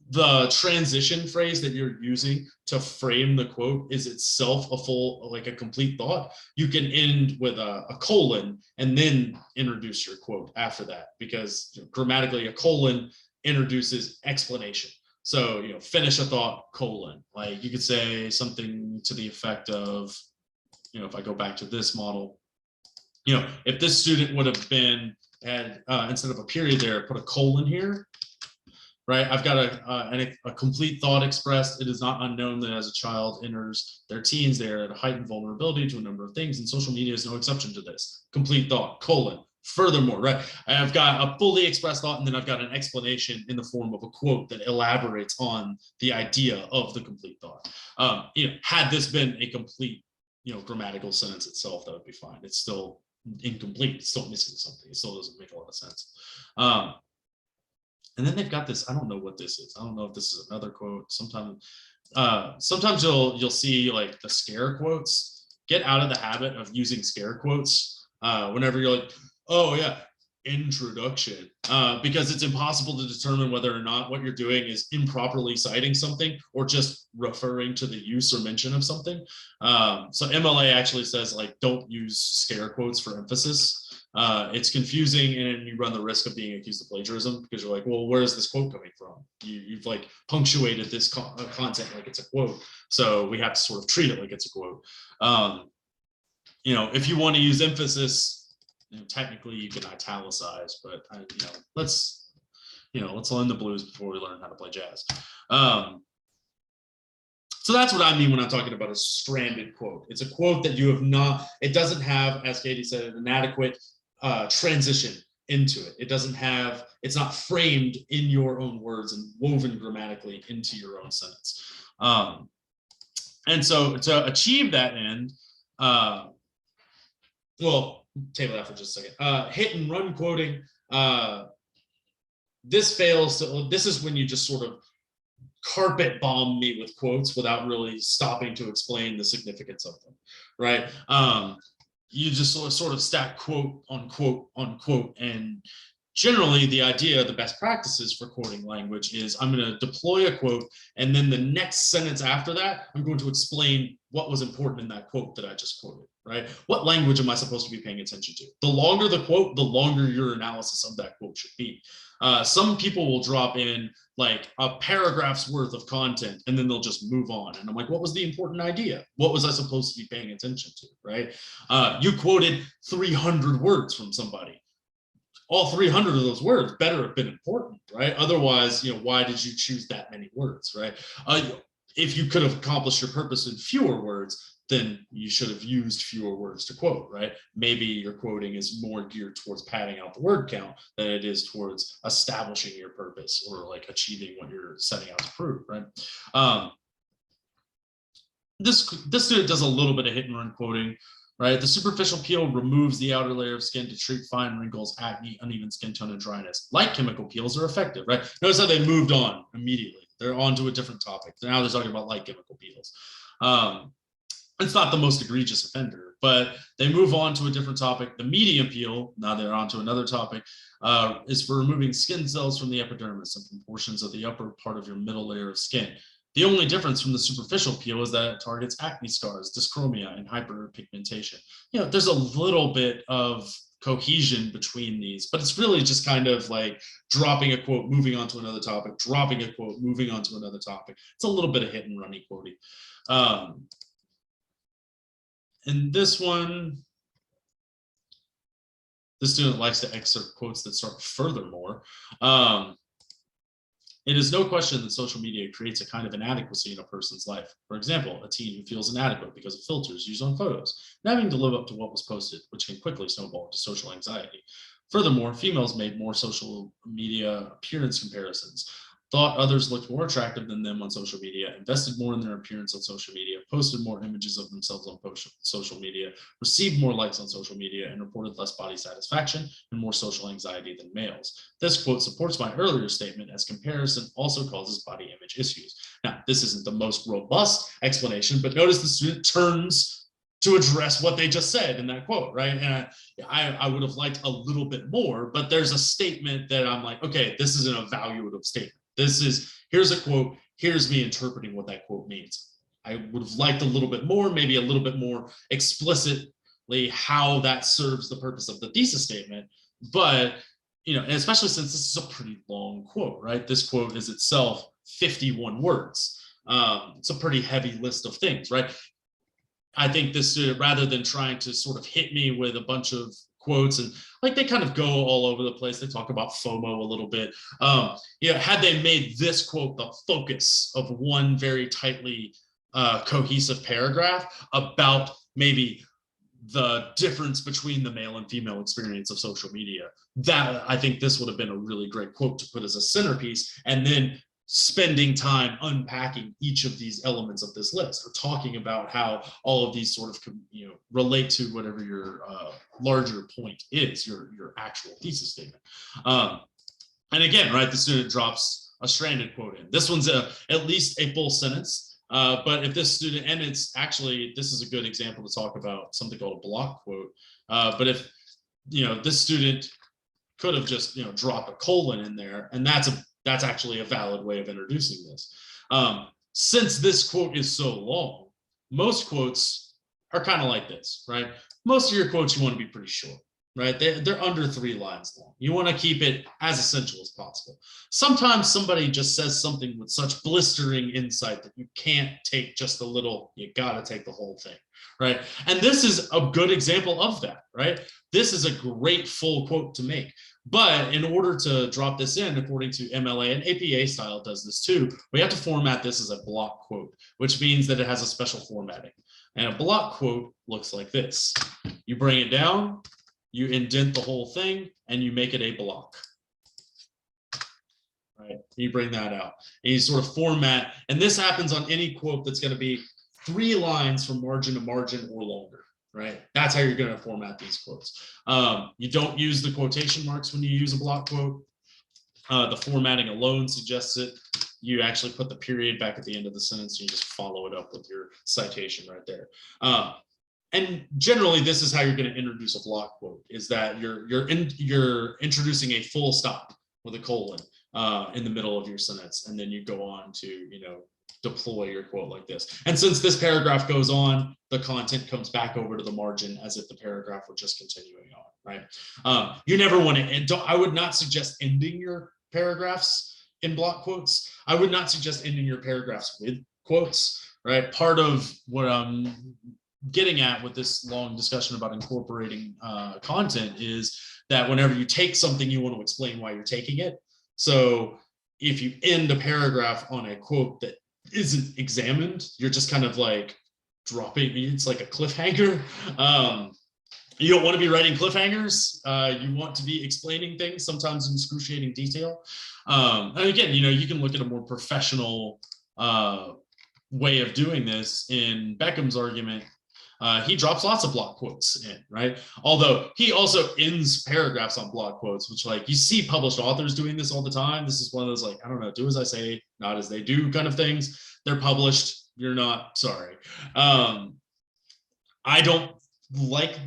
the transition phrase that you're using to frame the quote is itself a complete thought, you can end with a colon and then introduce your quote after that, because grammatically a colon introduces explanation. So, finish a thought, colon. Like, you could say something to the effect of, if I go back to this model, if this student would have had instead of a period there, put a colon here, right? I've got a complete thought expressed. It is not unknown that as a child enters their teens, they are at a heightened vulnerability to a number of things, and social media is no exception to this. Complete thought, colon. Furthermore, right, I've got a fully expressed thought, and then I've got an explanation in the form of a quote that elaborates on the idea of the complete thought. Had this been a complete, grammatical sentence itself, that would be fine. It's still incomplete. It's still missing something. It still doesn't make a lot of sense. And then they've got this. I don't know what this is. I don't know if this is another quote. Sometimes you'll see like the scare quotes. Get out of the habit of using scare quotes whenever you're like, oh yeah, introduction, because it's impossible to determine whether or not what you're doing is improperly citing something or just referring to the use or mention of something. So MLA actually says, like, don't use scare quotes for emphasis. It's confusing, and you run the risk of being accused of plagiarism, because you're like, well, where is this quote coming from? You've like punctuated this content like it's a quote, so we have to sort of treat it like it's a quote. If you want to use emphasis, technically you can italicize, but let's learn the blues before we learn how to play jazz. So that's what I mean when I'm talking about a stranded quote. It's a quote that you have not, it doesn't have, as Katie said, an adequate transition into it. It doesn't have, it's not framed in your own words and woven grammatically into your own sentence. And so to achieve that end, well, table that for just a second. Hit and run quoting. This fails to, this is when you just sort of carpet bomb me with quotes without really stopping to explain the significance of them, right? You just sort of stack quote on quote on quote, and generally, the idea, the best practices for quoting language is I'm going to deploy a quote, and then the next sentence after that, I'm going to explain what was important in that quote that I just quoted, right? What language am I supposed to be paying attention to? The longer the quote, the longer your analysis of that quote should be. Some people will drop in like a paragraph's worth of content and then they'll just move on. And I'm like, what was the important idea? What was I supposed to be paying attention to, right? You quoted 300 words from somebody. All 300 of those words better have been important, right? Otherwise, why did you choose that many words, right? If you could have accomplished your purpose in fewer words, then you should have used fewer words to quote, right? Maybe your quoting is more geared towards padding out the word count than it is towards establishing your purpose or like achieving what you're setting out to prove, right? This student does a little bit of hit and run quoting, right? The superficial peel removes the outer layer of skin to treat fine wrinkles, acne, uneven skin tone, and dryness. Light chemical peels are effective, right? Notice how they moved on immediately. They're on to a different topic. Now they're talking about light chemical peels. It's not the most egregious offender, but they move on to a different topic. The medium peel, now they're on to another topic, is for removing skin cells from the epidermis and from portions of the upper part of your middle layer of skin. The only difference from the superficial peel is that it targets acne scars, dyschromia, and hyperpigmentation. There's a little bit of cohesion between these, but it's really just kind of like dropping a quote, moving on to another topic, dropping a quote, moving on to another topic. It's a little bit of hit and runny quoting. In this one, the student likes to excerpt quotes that start furthermore. It is no question that social media creates a kind of inadequacy in a person's life. For example, a teen who feels inadequate because of filters used on photos, and having to live up to what was posted, which can quickly snowball into social anxiety. Furthermore, females made more social media appearance comparisons, thought others looked more attractive than them on social media, invested more in their appearance on social media, posted more images of themselves on social media, received more likes on social media, and reported less body satisfaction and more social anxiety than males. This quote supports my earlier statement, as comparison also causes body image issues. Now, this isn't the most robust explanation, but notice the student turns to address what they just said in that quote, right? And I would have liked a little bit more, but there's a statement that I'm like, okay, this is an evaluative statement. Here's a quote, here's me interpreting what that quote means. I would have liked a little bit more, maybe a little bit more explicitly how that serves the purpose of the thesis statement. But, and especially since this is a pretty long quote, right? This quote is itself 51 words. It's a pretty heavy list of things, right? I think this, rather than trying to sort of hit me with a bunch of quotes, and like they kind of go all over the place. They talk about FOMO a little bit. Had they made this quote the focus of one very tightly cohesive paragraph about maybe the difference between the male and female experience of social media, that I think this would have been a really great quote to put as a centerpiece, and then spending time unpacking each of these elements of this list, or talking about how all of these sort of relate to whatever your larger point is, your actual thesis statement. And again, right, the student drops a stranded quote in. This one's at least a full sentence, but if this student, and it's actually, this is a good example to talk about something called a block quote, but if this student could have just dropped a colon in there, and that's actually a valid way of introducing this. Since this quote is so long, most quotes are kind of like this, right? Most of your quotes you want to be pretty short, right? They're under 3 lines long. You want to keep it as essential as possible. Sometimes somebody just says something with such blistering insight that you can't take just a little, you got to take the whole thing, right? And this is a good example of that, right? This is a great full quote to make. But in order to drop this in, according to MLA, and APA style does this too, we have to format this as a block quote, which means that it has a special formatting. And a block quote looks like this. You bring it down, you indent the whole thing, and you make it a block. Right? You bring that out, and you sort of format, and this happens on any quote that's going to be 3 lines from margin to margin or longer. Right? That's how you're going to format these quotes. You don't use the quotation marks when you use a block quote. The formatting alone suggests it. You actually put the period back at the end of the sentence, and you just follow it up with your citation right there. And generally, this is how you're going to introduce a block quote: is that you're introducing a full stop with a colon in the middle of your sentence, and then you go on to deploy your quote like this. And since this paragraph goes on, the content comes back over to the margin as if the paragraph were just continuing on, right? You never want to end. I would not suggest ending your paragraphs in block quotes. I would not suggest ending your paragraphs with quotes, right? Part of what I'm getting at with this long discussion about incorporating content is that whenever you take something, you want to explain why you're taking it. So if you end a paragraph on a quote that isn't examined, you're just kind of like dropping, it's like a cliffhanger. You don't want to be writing cliffhangers. You want to be explaining things, sometimes in excruciating detail. And again, you can look at a more professional way of doing this in Beckham's argument. He drops lots of block quotes in, right? Although he also ends paragraphs on block quotes, which, like, you see published authors doing this all the time. This is one of those, like, I don't know, do as I say, not as they do kind of things. They're published. You're not, sorry. I don't like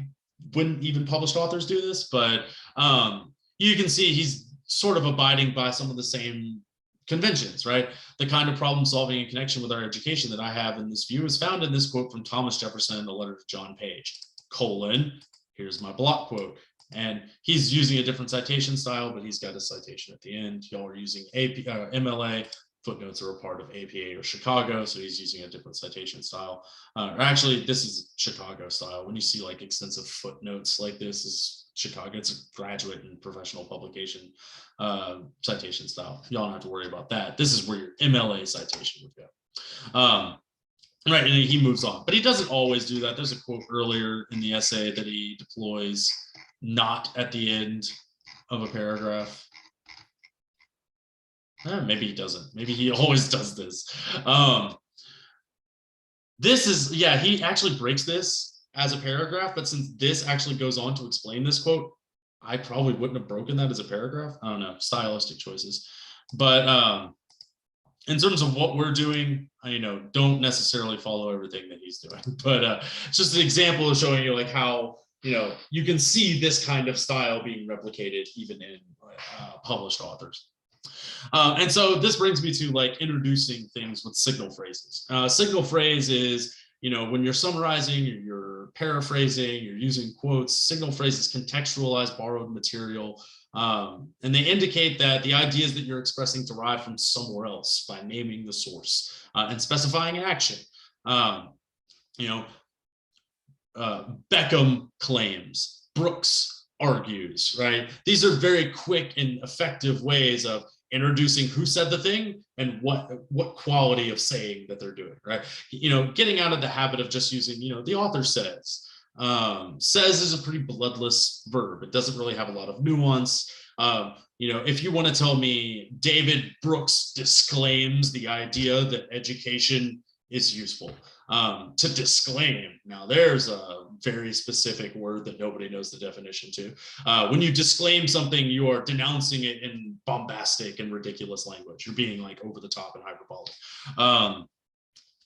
when even published authors do this, but you can see he's sort of abiding by some of the same conventions, right? The kind of problem solving in connection with our education that I have in this view is found in this quote from Thomas Jefferson in the letter to John Page, here's my block quote. And he's using a different citation style, but he's got a citation at the end. Y'all are using MLA. Footnotes are a part of APA or Chicago, so he's using a different citation style. Actually, this is Chicago style. When you see like extensive footnotes like this, is Chicago. It's a graduate and professional publication citation style. Y'all don't have to worry about that. This is where your MLA citation would go. Right, and he moves on, but he doesn't always do that. There's a quote earlier in the essay that he deploys not at the end of a paragraph. Maybe he doesn't. Maybe he always does this. This is, yeah, he actually breaks this as a paragraph, but since this actually goes on to explain this quote, I probably wouldn't have broken that as a paragraph. I don't know, stylistic choices. But in terms of what we're doing, don't necessarily follow everything that he's doing. But it's just an example of showing you like how, you can see this kind of style being replicated even in published authors. And so this brings me to like introducing things with signal phrases. Signal phrase is, when you're summarizing, you're paraphrasing, you're using quotes. Signal phrases contextualize borrowed material, and they indicate that the ideas that you're expressing derive from somewhere else by naming the source and specifying an action. Beckham claims, Brooks argues, right? These are very quick and effective ways of introducing who said the thing and what quality of saying that they're doing, right? Getting out of the habit of just using, the author says. Says is a pretty bloodless verb. It doesn't really have a lot of nuance. If you want to tell me David Brooks disclaims the idea that education is useful, to disclaim. Now, there's a very specific word that nobody knows the definition to. When you disclaim something, you are denouncing it in bombastic and ridiculous language. You're being like over the top and hyperbolic.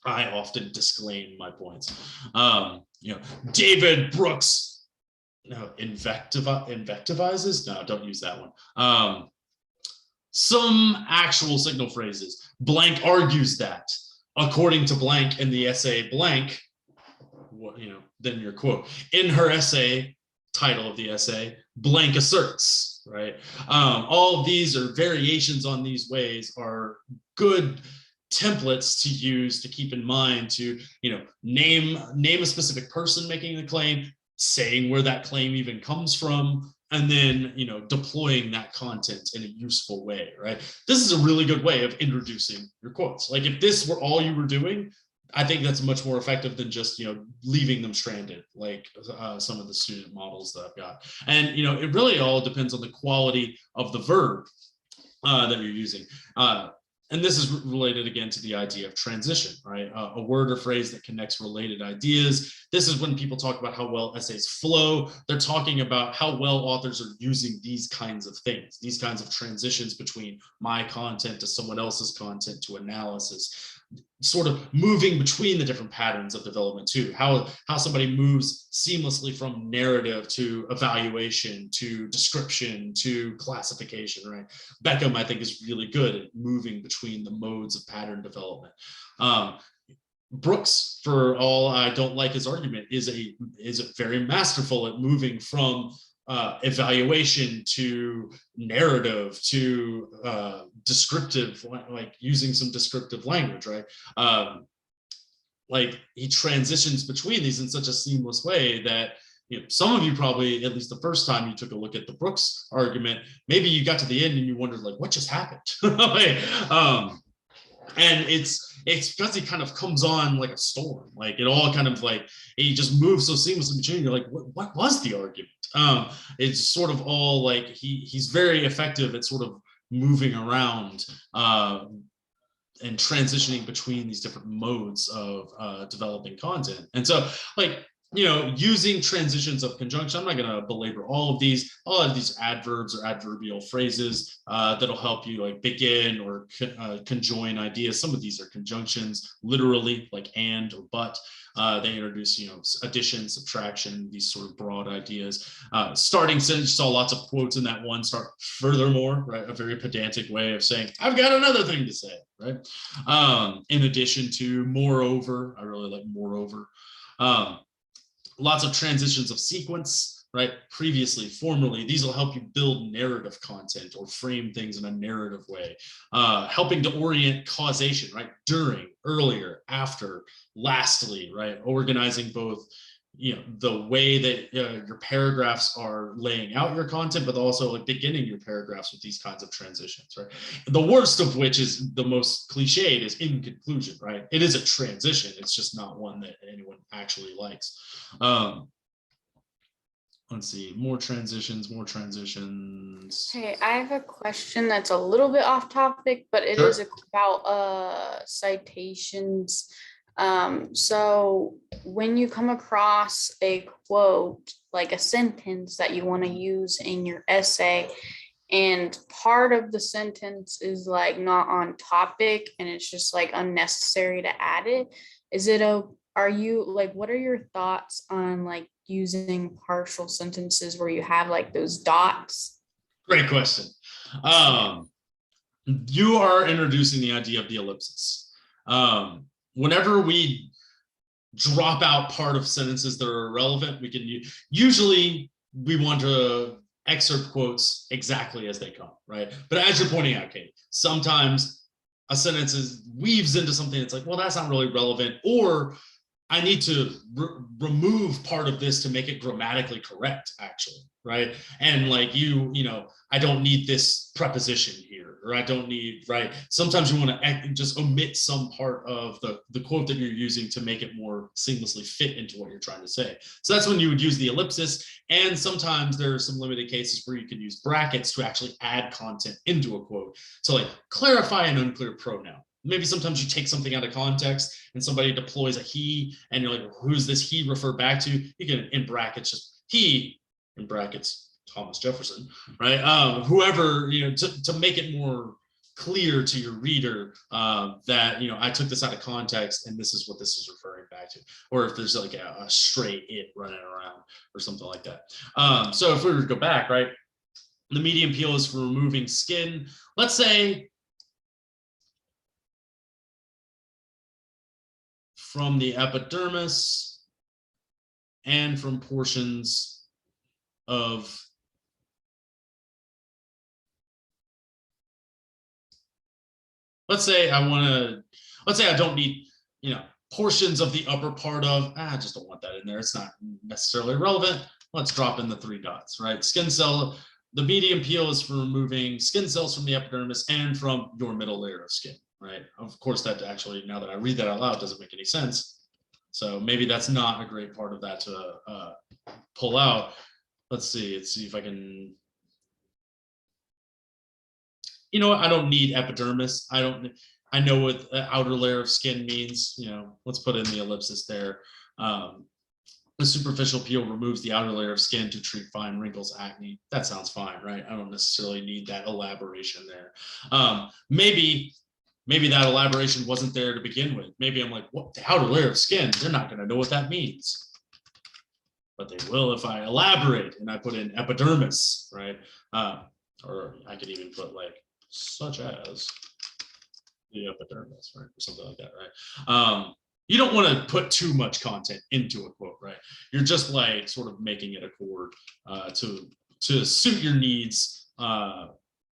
I often disclaim my points. David Brooks, invectivizes? No, don't use that one. Some actual signal phrases. Blank argues that. According to blank in the essay blank, then your quote. In her essay, title of the essay, blank asserts, right? All of these are variations on these ways are good templates to use to keep in mind to, name a specific person making the claim, saying where that claim even comes from, and then, deploying that content in a useful way, right? This is a really good way of introducing your quotes. Like if this were all you were doing, I think that's much more effective than just, leaving them stranded, like some of the student models that I've got. And, it really all depends on the quality of the verb that you're using. And this is related again to the idea of transition, right? A word or phrase that connects related ideas. This is when people talk about how well essays flow. They're talking about how well authors are using these kinds of things, these kinds of transitions between my content to someone else's content to analysis. sort of moving between the different patterns of development too, how somebody moves seamlessly from narrative to evaluation to description to classification, right? Beckham, I think, is really good at moving between the modes of pattern development. Brooks, for all I don't like his argument, is very masterful at moving from evaluation to narrative to descriptive, like using some descriptive language, right? Like he transitions between these in such a seamless way that, you know, some of you probably, at least the first time you took a look at the Brooks argument, maybe you got to the end and you wondered, like, what just happened? And it's because he kind of comes on like a storm, like it all kind of like he just moves so seamlessly between. You're like, what was the argument? It's sort of all like he's very effective at sort of moving around and transitioning between these different modes of developing content. And so, like, you know, using transitions of conjunction, I'm not going to belabor all of these. All of these adverbs or adverbial phrases that'll help you like begin or conjoin ideas. Some of these are conjunctions, literally, like and or but. They introduce, you know, addition, subtraction, these sort of broad ideas. Starting sentence, saw lots of quotes in that one. Start furthermore, right? A very pedantic way of saying, I've got another thing to say, right? In addition to moreover, I really like moreover. Lots of transitions of sequence, right? Previously, formerly, these will help you build narrative content or frame things in a narrative way, helping to orient causation, right? During, earlier, after, lastly, right? Organizing both, you know, the way that your paragraphs are laying out your content, but also like beginning your paragraphs with these kinds of transitions, right? The worst of which is the most cliched is in conclusion, right? It is a transition. It's just not one that anyone actually likes. Let's see, more transitions. Hey, I have a question that's a little bit off topic, but it Sure. is about citations. So when you come across a quote, like a sentence that you want to use in your essay, and part of the sentence is like not on topic and it's just like unnecessary to add it, are you like, what are your thoughts on like using partial sentences where you have like those dots? Great question. You are introducing the idea of the ellipsis. Whenever we drop out part of sentences that are irrelevant, we can usually we want to excerpt quotes exactly as they come, right? But as you're pointing out, Kate, sometimes a sentence weaves into something that's like, well, that's not really relevant, or I need to remove part of this to make it grammatically correct, actually, right? And like you know, I don't need this preposition here, or I don't need, right? Sometimes you want to just omit some part of the quote that you're using to make it more seamlessly fit into what you're trying to say. So that's when you would use the ellipsis. And sometimes there are some limited cases where you can use brackets to actually add content into a quote. So like clarify an unclear pronoun. Maybe sometimes you take something out of context and somebody deploys a he and you're like, who's this he refer back to? You can, in brackets, just he, in brackets, Thomas Jefferson, right? Whoever, you know, to make it more clear to your reader that, you know, I took this out of context and this is what this is referring back to. Or if there's like a stray it running around or something like that. So if we were to go back, right? The medium peel is for removing skin. Let's say from the epidermis and from portions of let's say I don't need, you know, portions of the upper part of, I just don't want that in there. It's not necessarily relevant. Let's drop in the 3 dots, right? Skin cell, the medium peel is for removing skin cells from the epidermis and from your middle layer of skin. Right. Of course, that actually, now that I read that out loud, doesn't make any sense. So maybe that's not a great part of that to pull out. Let's see if I can. You know what? I don't need epidermis. I know what the outer layer of skin means. You know, let's put in the ellipsis there. The superficial peel removes the outer layer of skin to treat fine wrinkles, acne. That sounds fine, right? I don't necessarily need that elaboration there. Maybe maybe that elaboration wasn't there to begin with. Maybe I'm like, what, the outer layer of skin? They're not going to know what that means. But they will if I elaborate and I put in epidermis, right? Or I could even put like, such as the epidermis, right? Or something like that, right? You don't want to put too much content into a quote, right? You're just like sort of making it accord to suit your needs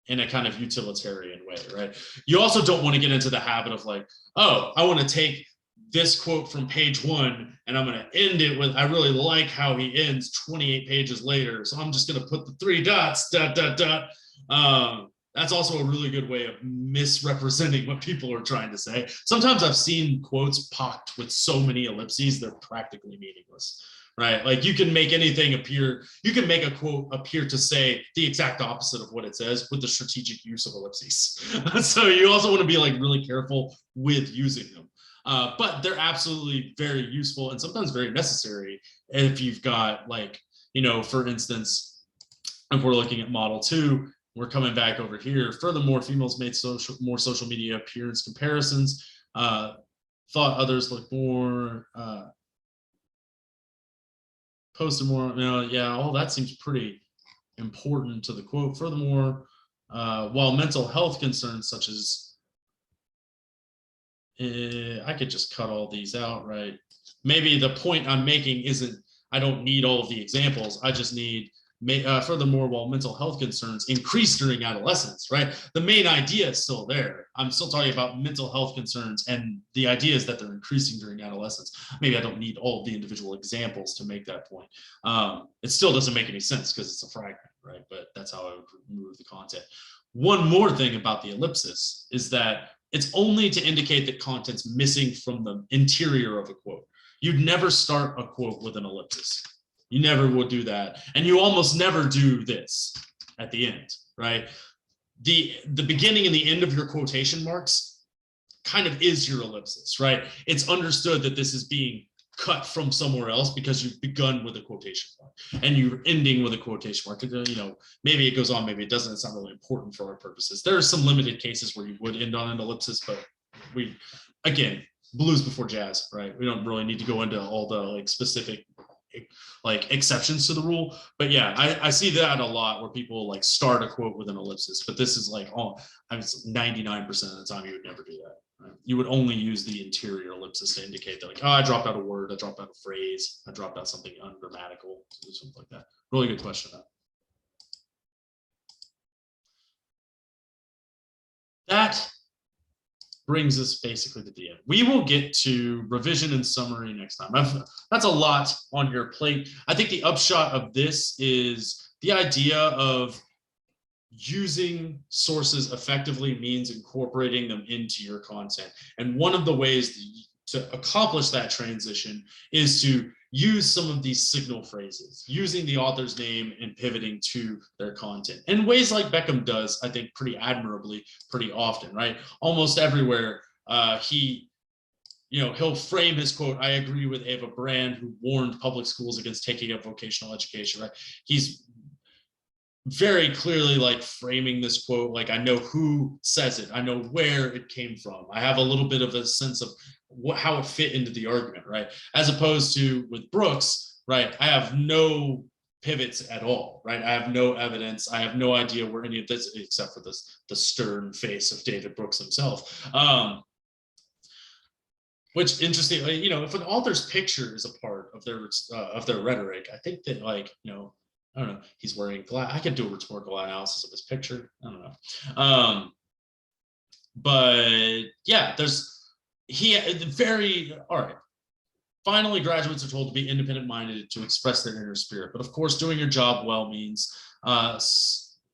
in a kind of utilitarian way, right? You also don't want to get into the habit of like, oh, I want to take this quote from page 1 and I'm going to end it with, I really like how he ends 28 pages later, so I'm just going to put the 3 dots, dot, dot, dot. That's also a really good way of misrepresenting what people are trying to say. Sometimes I've seen quotes pocked with so many ellipses, they're practically meaningless, right? Like you can make anything appear, you can make a quote appear to say the exact opposite of what it says with the strategic use of ellipses. So you also want to be like really careful with using them. But they're absolutely very useful and sometimes very necessary if you've got like, you know, for instance, if we're looking at model 2, we're coming back over here. Furthermore, females made more social media appearance comparisons. Thought others looked more, posted more. You know, yeah, all that seems pretty important to the quote. Furthermore, while mental health concerns such as, I could just cut all these out, right? Maybe the point I'm making isn't, I don't need all of the examples. I just need, furthermore, while mental health concerns increase during adolescence, right? The main idea is still there. I'm still talking about mental health concerns, and the idea is that they're increasing during adolescence. Maybe I don't need all of the individual examples to make that point. It still doesn't make any sense because it's a fragment, right? But that's how I would remove the content. One more thing about the ellipsis is that it's only to indicate that content's missing from the interior of a quote. You'd never start a quote with an ellipsis. You never would do that. And you almost never do this at the end, right? The beginning and the end of your quotation marks kind of is your ellipsis, right? It's understood that this is being cut from somewhere else because you've begun with a quotation mark and you're ending with a quotation mark. You know, maybe it goes on, maybe it doesn't. It's not really important for our purposes. There are some limited cases where you would end on an ellipsis, but we, again, blues before jazz, right? We don't really need to go into all the like specific like exceptions to the rule, but yeah, I see that a lot where people like start a quote with an ellipsis, but this is like, oh, I mean, 99% of the time you would never do that. Right? You would only use the interior ellipsis to indicate that like, oh, I dropped out a word, I dropped out a phrase, I dropped out something ungrammatical, something like that. Really good question. That brings us basically to the end. We will get to revision and summary next time. That's a lot on your plate. I think the upshot of this is the idea of using sources effectively means incorporating them into your content. And one of the ways to accomplish that transition is to use some of these signal phrases, using the author's name and pivoting to their content in ways like Beckham does, I think, pretty admirably, pretty often, right? Almost everywhere he'll frame his quote, I agree with Ava Brand, who warned public schools against taking up vocational education, right? He's very clearly like framing this quote, like I know who says it, I know where it came from, I have a little bit of a sense of how it fit into the argument, right? As opposed to with Brooks, right? I have no pivots at all, right? I have no evidence. I have no idea where any of this, except for the stern face of David Brooks himself. Which interestingly, you know, if an author's picture is a part of their rhetoric, I think that like, you know, I don't know, he's wearing glass. I could do a rhetorical analysis of his picture. I don't know. But yeah, all right. Finally, graduates are told to be independent-minded to express their inner spirit. But of course, doing your job well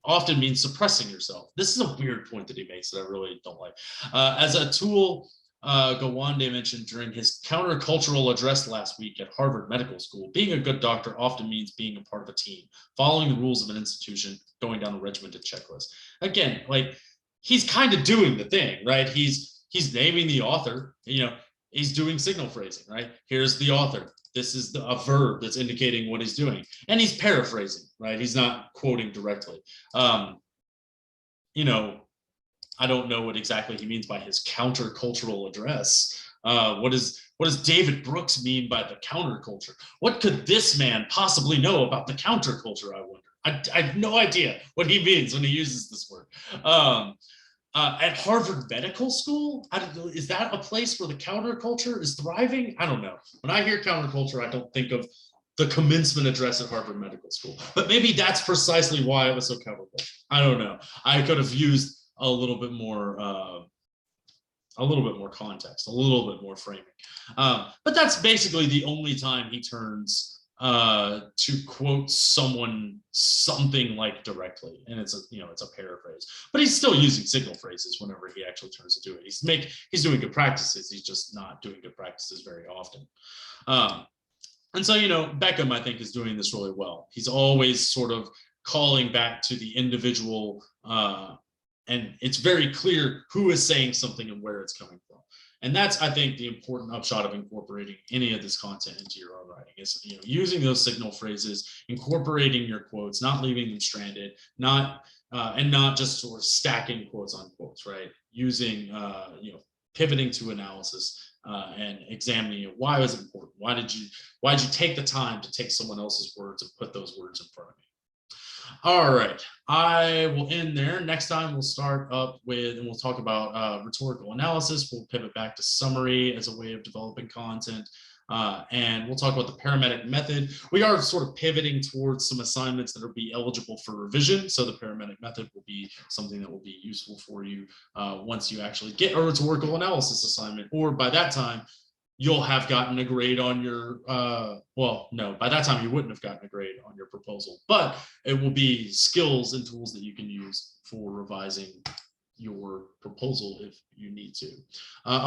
often means suppressing yourself. This is a weird point that he makes that I really don't like. As a tool, Gawande mentioned during his countercultural address last week at Harvard Medical School, being a good doctor often means being a part of a team, following the rules of an institution, going down a regimented checklist. Again, like he's kind of doing the thing, right? He's naming the author, you know, he's doing signal phrasing, right? Here's the author. This is a verb that's indicating what he's doing. And he's paraphrasing, right? He's not quoting directly. You know, I don't know what exactly he means by his countercultural address. What does David Brooks mean by the counterculture? What could this man possibly know about the counterculture, I wonder? I have no idea what he means when he uses this word. At Harvard Medical School, is that a place where the counterculture is thriving? I don't know. When I hear counterculture, I don't think of the commencement address at Harvard Medical School. But maybe that's precisely why it was so counterculture. I don't know. I could have used a little bit more context, a little bit more framing. But that's basically the only time he turns to quote something like directly, and it's a paraphrase. But he's still using signal phrases whenever he actually turns to do it. He's doing good practices. He's just not doing good practices very often. And so, Beckham, I think, is doing this really well. He's always sort of calling back to the individual, and it's very clear who is saying something and where it's coming from. And that's, I think, the important upshot of incorporating any of this content into your own writing is, using those signal phrases, incorporating your quotes, not leaving them stranded, and not just sort of stacking quotes on quotes, right? Using, pivoting to analysis. And examining why was it important? Why did you take the time to take someone else's words and put those words in front of me? All right, I will end there. Next time we'll start up with, and we'll talk about rhetorical analysis. We'll pivot back to summary as a way of developing content. And we'll talk about the paramedic method. We are sort of pivoting towards some assignments that will be eligible for revision. So the paramedic method will be something that will be useful for you once you actually get a rhetorical analysis assignment, or by that time, you'll have gotten a grade on your, by that time you wouldn't have gotten a grade on your proposal, but it will be skills and tools that you can use for revising your proposal if you need to. I'll